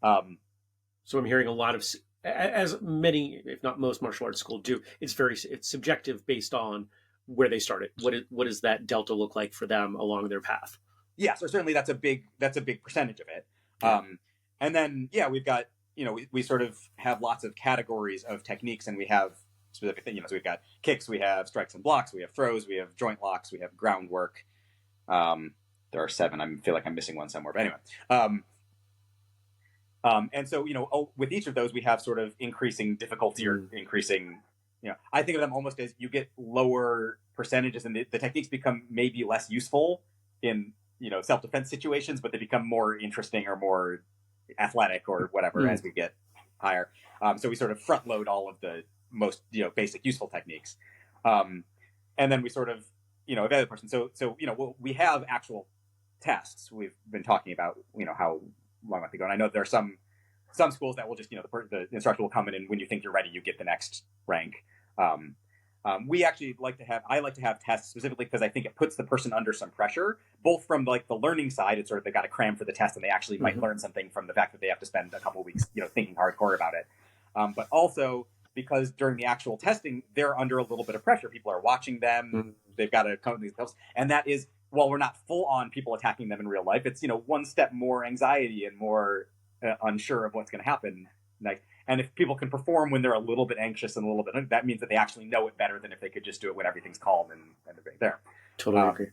So I'm hearing a lot of, as many, if not most, martial arts schools do. It's subjective based on where they started. What does that delta look like for them along their path? Yeah, so certainly that's a big percentage of it. And then we've got we sort of have lots of categories of techniques, and we have specific things. So we've got kicks, we have strikes and blocks, we have throws, we have joint locks, we have groundwork. There are 7. I feel like I'm missing one somewhere, but anyway. And so with each of those, we have sort of increasing difficulty or increasing. I think of them almost as you get lower percentages, and the techniques become maybe less useful in self-defense situations, but they become more interesting or more athletic or whatever as we get higher. So we sort of front load all of the most basic useful techniques, and then we sort of evaluate the person. So we have actual tests. We've been talking about, how long might they go. And I know there are some schools that will just, the instructor will come in, and when you think you're ready, you get the next rank. We actually I like to have tests specifically because I think it puts the person under some pressure, both from like the learning side. It's sort of, they got to cram for the test, and they actually might learn something from the fact that they have to spend a couple of weeks, thinking hardcore about it. But also because during the actual testing, they're under a little bit of pressure. People are watching them. They've got to come to these themselves. And that is, while we're not full on people attacking them in real life, it's, one step more anxiety and more unsure of what's going to happen next. And if people can perform when they're a little bit anxious and a little bit, that means that they actually know it better than if they could just do it when everything's calm and everything there. Totally agree.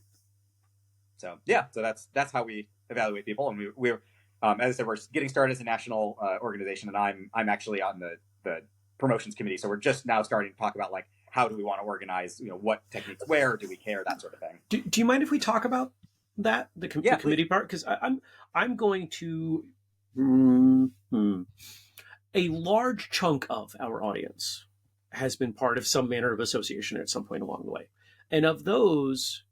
So that's how we evaluate people. And we're as I said, we're getting started as a national organization, and I'm actually on the promotions committee. So we're just now starting to talk about, like, how do we want to organize, what techniques, where do we care, that sort of thing. Do you mind if we talk about that, the committee part? Because I'm going to a large chunk of our audience has been part of some manner of association at some point along the way, and of those,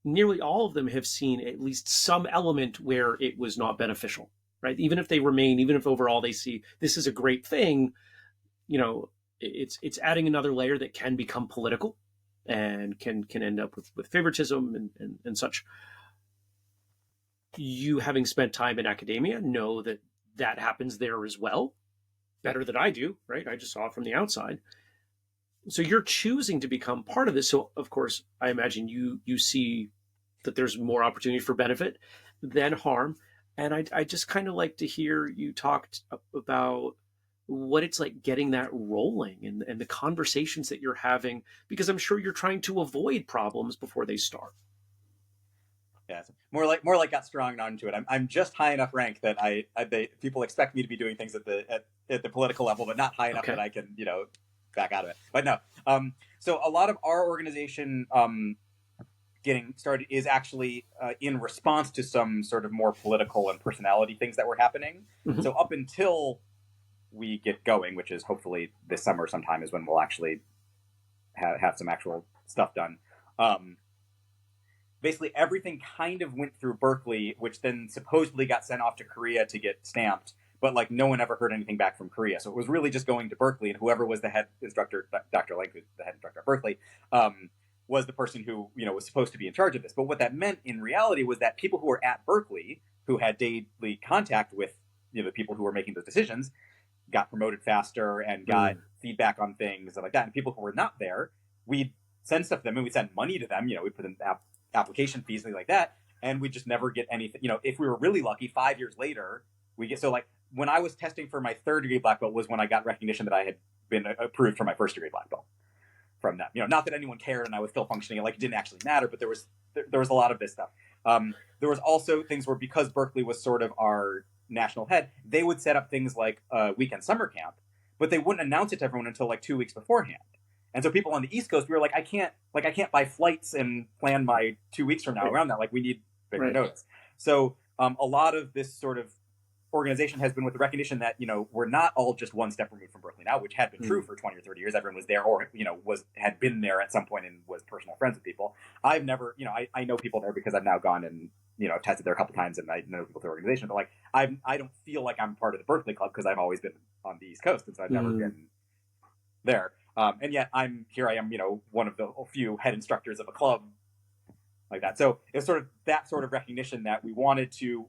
nearly all of them have seen at least some element where it was not beneficial, right? Even if overall they see this is a great thing, it's adding another layer that can become political and can end up with favoritism and such. You, having spent time in academia, know that happens there as well, better than I do, right? I just saw it from the outside. So you're choosing to become part of this. So of course, I imagine you see that there's more opportunity for benefit than harm. And I just kind of like to hear you talk about what it's like getting that rolling and the conversations that you're having, because I'm sure you're trying to avoid problems before they start. Yeah, more like got strong onto it. I'm just high enough rank that people expect me to be doing things at the political level, but not high enough that I can back out of it. But no, so a lot of our organization getting started is actually in response to some sort of more political and personality things that were happening. Mm-hmm. So up until we get going, which is hopefully this summer sometime, is when we'll actually have some actual stuff done. Basically, everything kind of went through Berkeley, which then supposedly got sent off to Korea to get stamped. But no one ever heard anything back from Korea. So it was really just going to Berkeley, and whoever was the head instructor, Dr. Lang, who's the head instructor at Berkeley, was the person who was supposed to be in charge of this. But what that meant in reality was that people who were at Berkeley, who had daily contact with the people who were making those decisions, got promoted faster and got feedback on things and like that. And people who were not there, we'd send stuff to them, and we'd send money to them. We put in application fees, things like that, and we just never get anything. If we were really lucky, 5 years later, we get. So when I was testing for my 3rd degree black belt was when I got recognition that I had been approved for my 1st degree black belt from them. Not that anyone cared, and I was still functioning, it didn't actually matter, but there was a lot of this stuff. There was also things where, because Berkeley was sort of our national head, they would set up things like a weekend summer camp, but they wouldn't announce it to everyone until 2 weeks beforehand. And so people on the East Coast, we were like, I can't buy flights and plan my 2 weeks from now around that. We need bigger notice. So a lot of this sort of organization has been with the recognition that, we're not all just one step removed from Berkeley now, which had been true for 20 or 30 years. Everyone was there or, had been there at some point and was personal friends with people. I've never, I know people there because I've now gone and, I've tested there a couple times and I know people through the organization, but I don't feel like I'm part of the Berkeley club because I've always been on the East Coast. And so I've never been there. And yet I am, one of the few head instructors of a club like that. So it's sort of that sort of recognition that we wanted to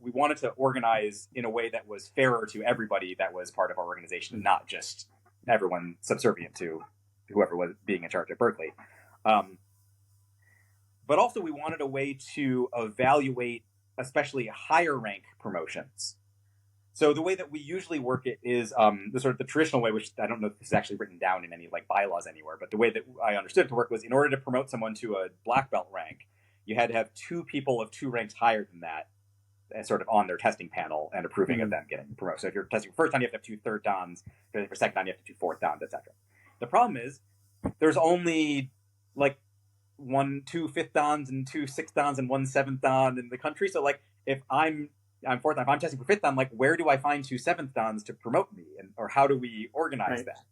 organize in a way that was fairer to everybody that was part of our organization, and not just everyone subservient to whoever was being in charge at Berkeley. But also we wanted a way to evaluate especially higher rank promotions. So the way that we usually work it is the traditional way, which I don't know if this is actually written down in any bylaws anywhere, but the way that I understood it to work was, in order to promote someone to a black belt rank, you had to have 2 people of 2 ranks higher than that sort of on their testing panel and approving of them getting promoted. So if you're testing for 1st dan, you have to have 2 3rd dans. If you're for 2nd dan, you have to have 2 4th dans, etc. The problem is there's only 2 5th dans and 2 6th dans and 1 7th dan in the country. So if I'm 4th dan, if I'm testing for 5th dan, where do I find 2 7th dans to promote me, or how do we organize that?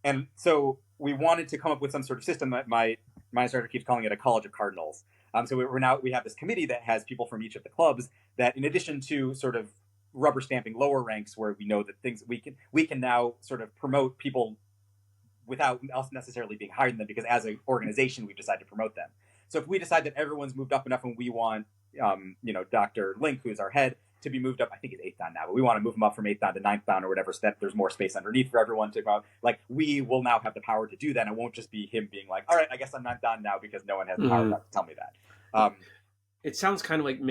And so we wanted to come up with some sort of system that my instructor keeps calling it a college of cardinals. So we have this committee that has people from each of the clubs that, in addition to sort of rubber stamping lower ranks where we know that things we can now sort of promote people without us necessarily being higher than them, because as an organization we've decided to promote them. So if we decide that everyone's moved up enough and we want Dr. Link, who's our head, to be moved up, I think he's 8th dan now, but we want to move him up from 8th dan to 9th dan or whatever, so that there's more space underneath for everyone to go out. Like, we will now have the power to do that, and it won't just be him being like, all right, I guess I'm 9th dan now, because no one has the power to tell me that. It sounds kind of like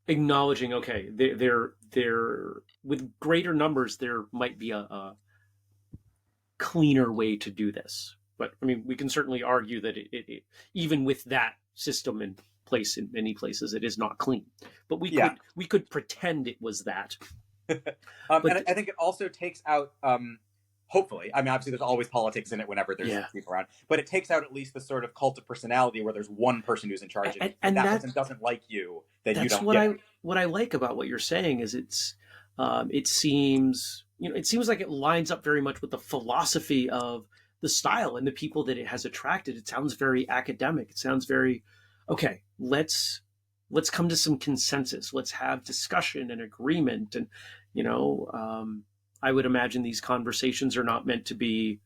acknowledging, okay, they're with greater numbers, there might be a cleaner way to do this. But I mean, we can certainly argue that it even with that system in place in many places, it is not clean. But we could pretend it was that. And I think it also takes out, hopefully, I mean, obviously there's always politics in it whenever there's people around, but it takes out at least the sort of cult of personality where there's one person who's in charge, and if that person doesn't like you, then you don't get it. What I like about what you're saying is it seems like it lines up very much with the philosophy of the style and the people that it has attracted. It sounds very academic. It sounds very, okay, let's come to some consensus. Let's have discussion and agreement. And, I would imagine these conversations are not meant to be,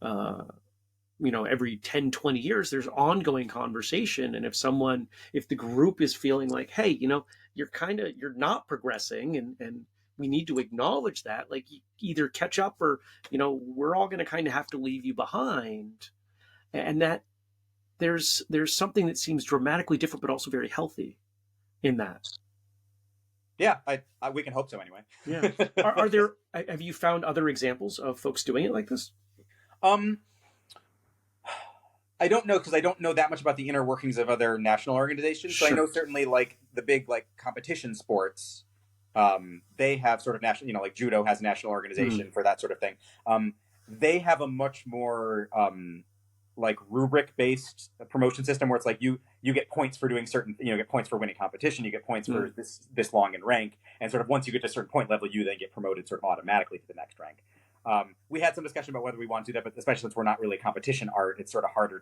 every 10, 20 years. There's ongoing conversation. And if the group is feeling like, hey, you're not progressing and we need to acknowledge that, like, either catch up or, we're all going to kind of have to leave you behind. And that there's something that seems dramatically different, but also very healthy in that. Yeah, we can hope so anyway. Yeah. Have you found other examples of folks doing it like this? I don't know, because I don't know that much about the inner workings of other national organizations. Sure. So I know certainly like the big like competition sports, they have sort of national, like judo has a national organization for that sort of thing. They have a much more like rubric-based promotion system where it's like you get points for doing certain, you get points for winning competition, you get points for this long in rank, and sort of once you get to a certain point level, you then get promoted sort of automatically to the next rank. We had some discussion about whether we want to do that, but especially since we're not really competition art, it's sort of harder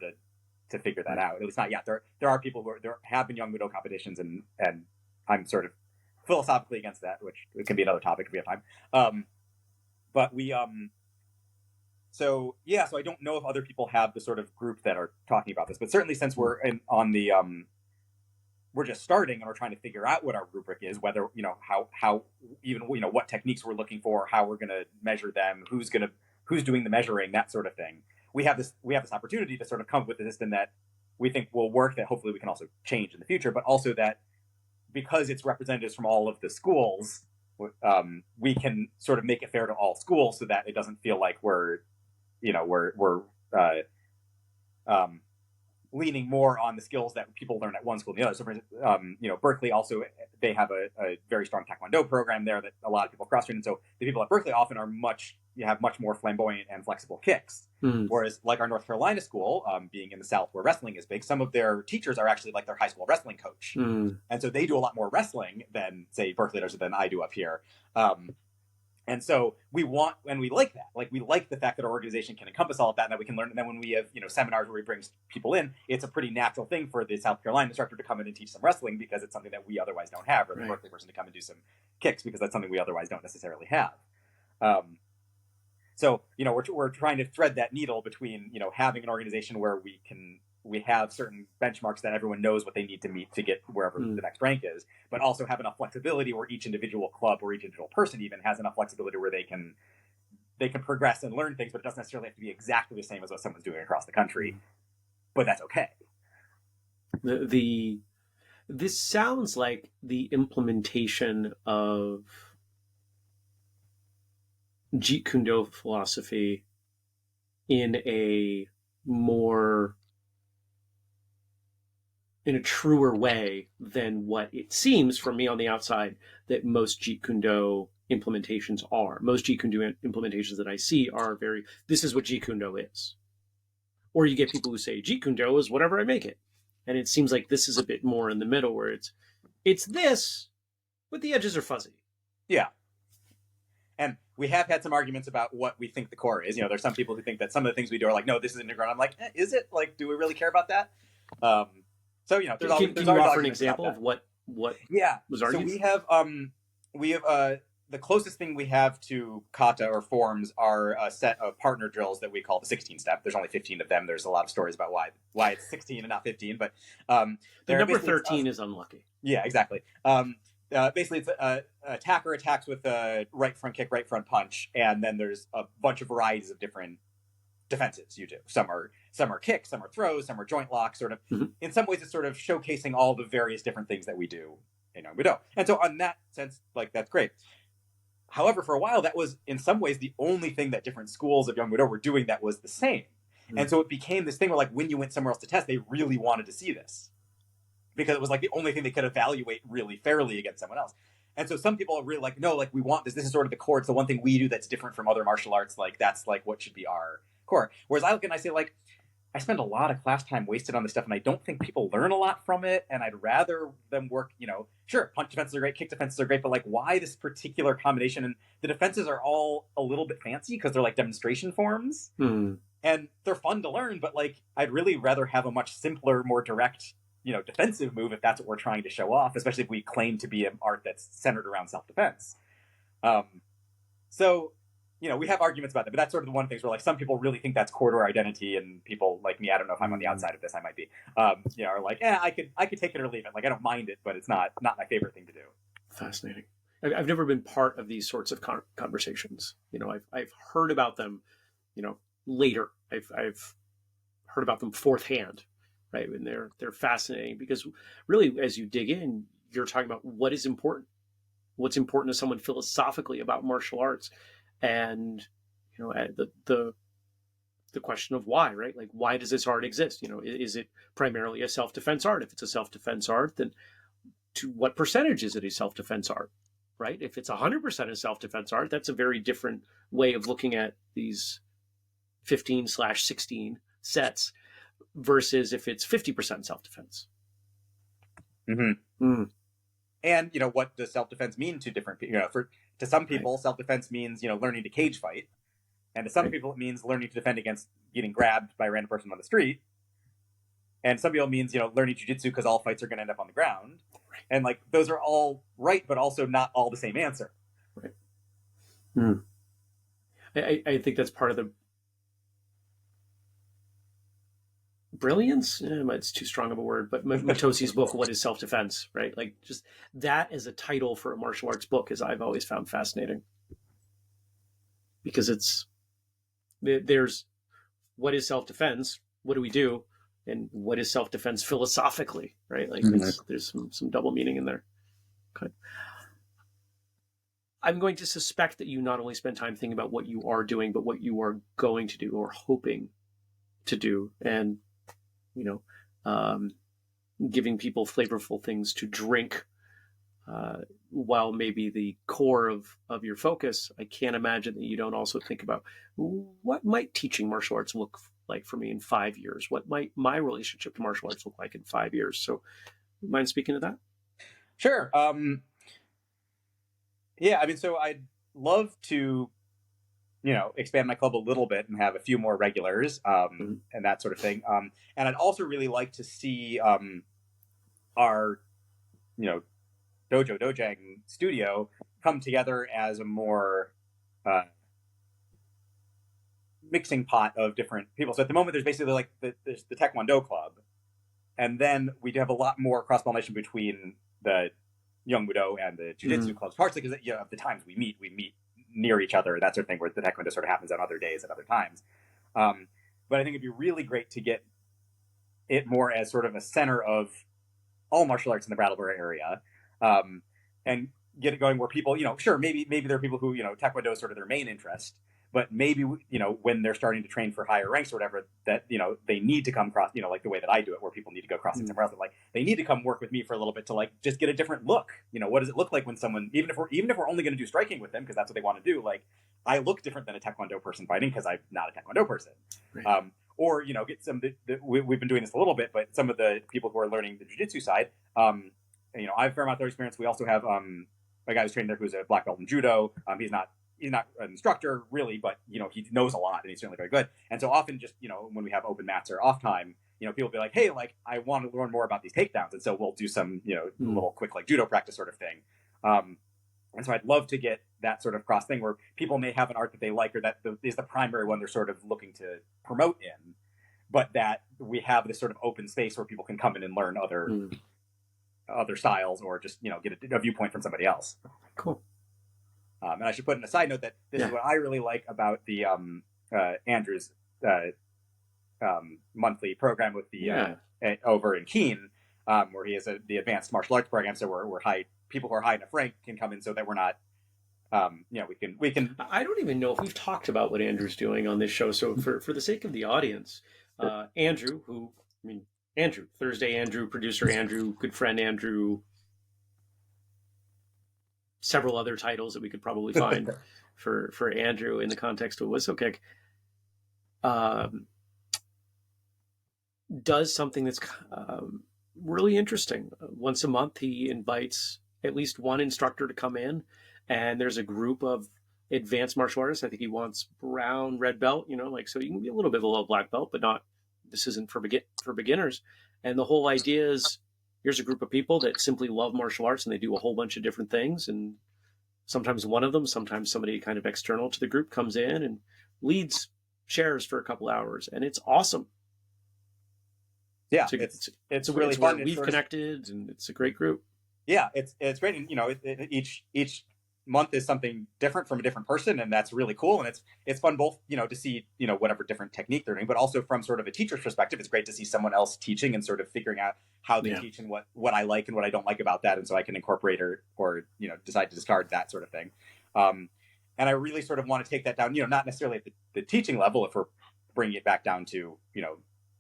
to figure that out. At least not yet. There are people there have been Yongmudo competitions, and I'm sort of philosophically against that, which it can be another topic if we have time. But we so I don't know if other people have the sort of group that are talking about this, but certainly since we're we're just starting and we're trying to figure out what our rubric is, whether, how even, what techniques we're looking for, how we're going to measure them, who's doing the measuring, that sort of thing. We have this opportunity to sort of come up with a system that we think will work, that hopefully we can also change in the future, but also that because it's representatives from all of the schools, we can sort of make it fair to all schools so that it doesn't feel like we're leaning more on the skills that people learn at one school than the other. So, for Berkeley also, they have a very strong Taekwondo program there that a lot of people cross-train. And so the people at Berkeley often have much more flamboyant and flexible kicks. Whereas like our North Carolina school, being in the South where wrestling is big, some of their teachers are actually like their high school wrestling coach. And so they do a lot more wrestling than, say, Berkeley does than I do up here. And so we like that. Like, we like the fact that our organization can encompass all of that and that we can learn. And then when we have, seminars where we bring people in, it's a pretty natural thing for the South Carolina instructor to come in and teach some wrestling because it's something that we otherwise don't have, or the Berkeley person to come and do some kicks because that's something we otherwise don't necessarily have. So, we're trying to thread that needle between, having an organization where we have certain benchmarks that everyone knows what they need to meet to get wherever the next rank is, but also have enough flexibility where each individual club or each individual person even has enough flexibility where they can progress and learn things, but it doesn't necessarily have to be exactly the same as what someone's doing across the country. But that's okay. This sounds like the implementation of Jeet Kune Do philosophy in a truer way than what it seems from me on the outside that most Jeet Kune Do implementations are. Most Jeet Kune Do implementations that I see are this is what Jeet Kune Do is. Or you get people who say Jeet Kune Do is whatever I make it. And it seems like this is a bit more in the middle where it's this, but the edges are fuzzy. Yeah. And we have had some arguments about what we think the core is. There's some people who think that some of the things we do are like, no, this is integral. I'm like, is it? Like, do we really care about that? So there's always Can you offer an arguments example about of what yeah. was So argued? we have the closest thing we have to kata or forms are a set of partner drills that we call the 16 step. There's only 15 of them. There's a lot of stories about why it's 16 and not 15, but the number 13 is unlucky. Yeah, exactly. Basically, it's attacker attacks with a right front kick, right front punch, and then there's a bunch of varieties of different defenses you do. Some are kicks, some are throws, some are joint locks. Sort of, in some ways, it's sort of showcasing all the various different things that we do in Yongmudo. And so, on that sense, like that's great. However, for a while, that was in some ways the only thing that different schools of Yongmudo were doing that was the same. And so it became this thing where, like, when you went somewhere else to test, they really wanted to see this, because it was like the only thing they could evaluate really fairly against someone else. And so some people are really like, no, like we want this. This is sort of the core. It's the one thing we do that's different from other martial arts. Like that's like what should be our core. Whereas I look and I say, like, I spend a lot of class time wasted on this stuff, and I don't think people learn a lot from it. And I'd rather them work, sure, punch defenses are great, kick defenses are great, but like, why this particular combination? And the defenses are all a little bit fancy because they're like demonstration forms, and they're fun to learn. But like, I'd really rather have a much simpler, more direct, defensive move if that's what we're trying to show off, especially if we claim to be an art that's centered around self-defense. So, we have arguments about that, but that's sort of the one thing where like some people really think that's core to our identity, and people like me, I don't know if I'm on the outside of this, I might be, are like, I could take it or leave it. Like, I don't mind it, but it's not my favorite thing to do. Fascinating. I've never been part of these sorts of conversations. I've heard about them, later. I've heard about them fourth hand, right? And they're fascinating because really, as you dig in, you're talking about what is important, what's important to someone philosophically about martial arts, and the question of why, right? Like, why does this art exist? Is it primarily a self-defense art? If it's a self-defense art, then to what percentage is it a self-defense art, right? If it's 100% a self-defense art, that's a very different way of looking at these 15/16 sets versus if it's 50% self-defense. And what does self-defense mean to different people? To some people, self-defense means learning to cage fight, and to some people it means learning to defend against getting grabbed by a random person on the street, and some people it means learning jiu-jitsu because all fights are going to end up on the ground, and like those are all right, but also not all the same answer. I think that's part of the brilliance. It's too strong of a word, but Matosi's book, What is Self-Defense, right? Like, just that as a title for a martial arts book is I've always found fascinating, because there's what is self-defense, what do we do, and what is self-defense philosophically, right? Like, there's some double meaning in there. Okay. I'm going to suspect that you not only spend time thinking about what you are doing, but what you are going to do or hoping to do, and giving people flavorful things to drink, while maybe the core of your focus, I can't imagine that you don't also think about what might teaching martial arts look like for me in 5 years? What might my relationship to martial arts look like in 5 years? So, mind speaking to that? Sure. Yeah, I mean, so I'd love to expand my club a little bit and have a few more regulars, and that sort of thing. And I'd also really like to see our, dojang studio come together as a more mixing pot of different people. So at the moment, there's basically like there's the Taekwondo club, and then we do have a lot more cross-pollination between the Yongmudo and the Jiu-Jitsu clubs, partially because of the times we meet near each other, that sort of thing, where the Taekwondo sort of happens on other days at other times. But I think it'd be really great to get it more as sort of a center of all martial arts in the Brattleboro area, and get it going where people, sure, maybe there are people who, Taekwondo is sort of their main interest, but maybe, when they're starting to train for higher ranks or whatever, that, they need to come cross, like the way that I do it, where people need to go crossing somewhere else, and like they need to come work with me for a little bit to like just get a different look. What does it look like when someone, even if we're only going to do striking with them because that's what they want to do, like I look different than a Taekwondo person fighting because I'm not a Taekwondo person. Right. Or get some. We've been doing this a little bit, but some of the people who are learning the jiu-jitsu side, I have a fair amount of experience. We also have a guy who's trained there who's a black belt in judo. He's not he's not an instructor really, but he knows a lot and he's certainly very good. And so often, just when we have open mats or off time, people be like, hey, like I want to learn more about these takedowns, and so we'll do some little quick like judo practice sort of thing. And so I'd love to get that sort of cross thing where people may have an art that they like or that is the primary one they're sort of looking to promote in, but that we have this sort of open space where people can come in and learn other styles or just get a viewpoint from somebody else. Cool. And I should put in a side note that this is what I really like about the Andrew's monthly program with the over in Keene, where he has the advanced martial arts program. So we're people who are high enough rank can come in so that we're not, we can. I don't even know if we've talked about what Andrew's doing on this show. So for the sake of the audience, Andrew, Andrew, Thursday Andrew, producer Andrew, good friend Andrew, several other titles that we could probably find for Andrew in the context of whistlekick, does something that's really interesting. Once a month, he invites at least one instructor to come in, and there's a group of advanced martial artists. I think he wants brown, red belt, so you can be a little bit below black belt, but not, this isn't for beginners. And the whole idea is, here's a group of people that simply love martial arts and they do a whole bunch of different things. And sometimes one of them, sometimes somebody kind of external to the group comes in and leads, shares for a couple hours. And it's awesome. Yeah, it's really fun. We've connected, and it's a great group. Yeah, it's great, and each month is something different from a different person, and that's really cool. And it's fun both to see whatever different technique they're doing, but also from sort of a teacher's perspective, it's great to see someone else teaching and sort of figuring out how they teach and what I like and what I don't like about that, and so I can incorporate or decide to discard that sort of thing. And I really sort of want to take that down, not necessarily at the teaching level if we're bringing it back down to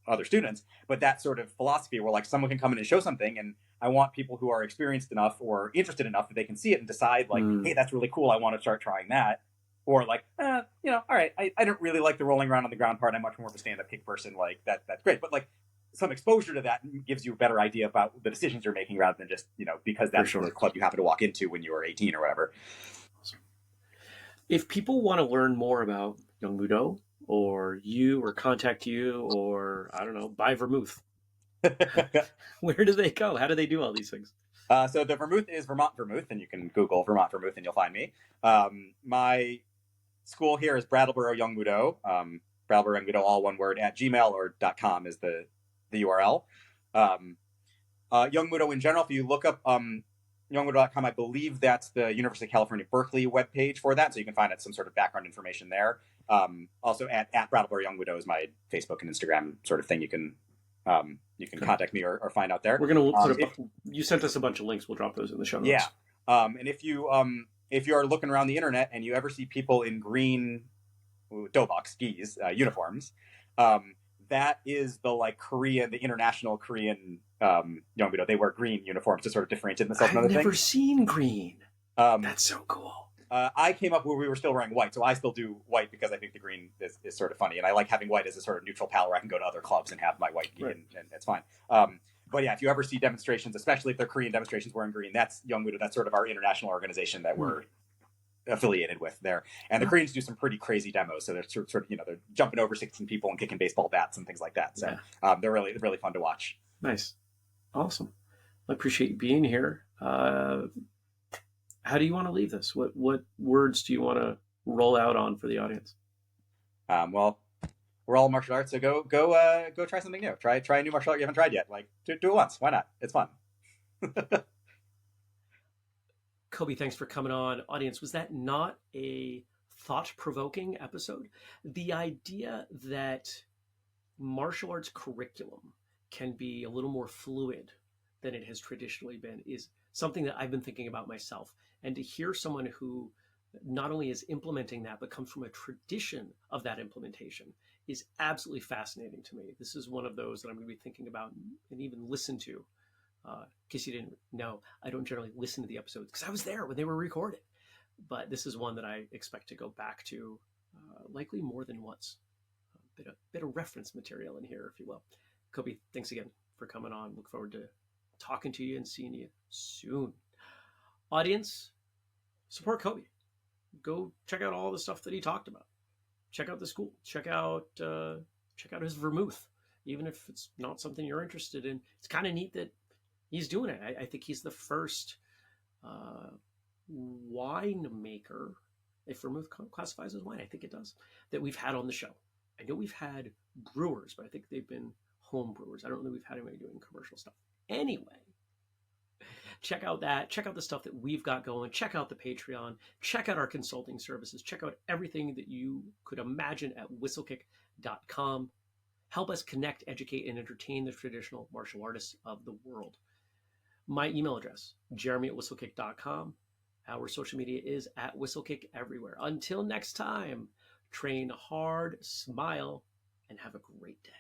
other students, but that sort of philosophy where like someone can come in and show something, and I want people who are experienced enough or interested enough that they can see it and decide like, hey, that's really cool, I want to start trying that. Or like, all right, I don't really like the rolling around on the ground part, I'm much more of a stand-up kick person, like that's great. But like some exposure to that gives you a better idea about the decisions you're making rather than just, because that's the club you happen to walk into when you were 18 or whatever. If people want to learn more about Yongmudo, or you, or contact you, or I don't know, buy vermouth, where do they go? How do they do all these things? So the vermouth is Vermont Vermouth, and you can Google Vermont Vermouth and you'll find me. My school here is Brattleboro Yongmudo, Brattleboro Yongmudo, all one word, @gmail or .com is the URL. Yongmudo in general, if you look up Yongmudo.com, I believe that's the University of California, Berkeley webpage for that, so you can find some sort of background information there. Also at Brattleboro Yongmudo is my Facebook and Instagram sort of thing. You can contact me or find out there. We're gonna you sent us a bunch of links. We'll drop those in the show notes. Yeah. And if you are looking around the internet and you ever see people in green dobok gis uniforms, that is the international Korean Yongmudo. They wear green uniforms to sort of differentiate themselves. I've never seen green. That's so cool. I came up where we were still wearing white, so I still do white because I think the green is sort of funny, and I like having white as a sort of neutral palette where I can go to other clubs and have my white gi, and it's fine. But yeah, if you ever see demonstrations, especially if they're Korean demonstrations wearing green, that's Yongmudo. That's sort of our international organization that we're affiliated with there. And the Koreans do some pretty crazy demos, so they're sort of they're jumping over 16 people and kicking baseball bats and things like that. So they're really fun to watch. Nice, awesome. I appreciate you being here. How do you want to leave this? What words do you want to roll out on for the audience? Well, we're all martial arts, so go try something new. Try a new martial art you haven't tried yet. Like do it once. Why not? It's fun. Kobey, thanks for coming on. Audience, was that not a thought-provoking episode? The idea that martial arts curriculum can be a little more fluid than it has traditionally been is something that I've been thinking about myself. And to hear someone who not only is implementing that, but comes from a tradition of that implementation is absolutely fascinating to me. This is one of those that I'm going to be thinking about and even listen to. In case you didn't know, I don't generally listen to the episodes because I was there when they were recorded. But this is one that I expect to go back to likely more than once. A bit of reference material in here, if you will. Kobey, thanks again for coming on. Look forward to talking to you and seeing you soon. Audience, support Kobey. go check out all the stuff that he talked about. Check out the school. Check out his vermouth, even if it's not something you're interested in. It's kind of neat that he's doing it. I think he's the first winemaker, if vermouth classifies as wine, I think it does, that we've had on the show. I know we've had brewers, but I think they've been home brewers. I don't know if we've had anybody doing commercial stuff. Anyway, check out that. Check out the stuff that we've got going. Check out the Patreon. Check out our consulting services. Check out everything that you could imagine at whistlekick.com. Help us connect, educate, and entertain the traditional martial artists of the world. My email address, jeremy@whistlekick.com. Our social media is at whistlekick everywhere. Until next time, train hard, smile, and have a great day.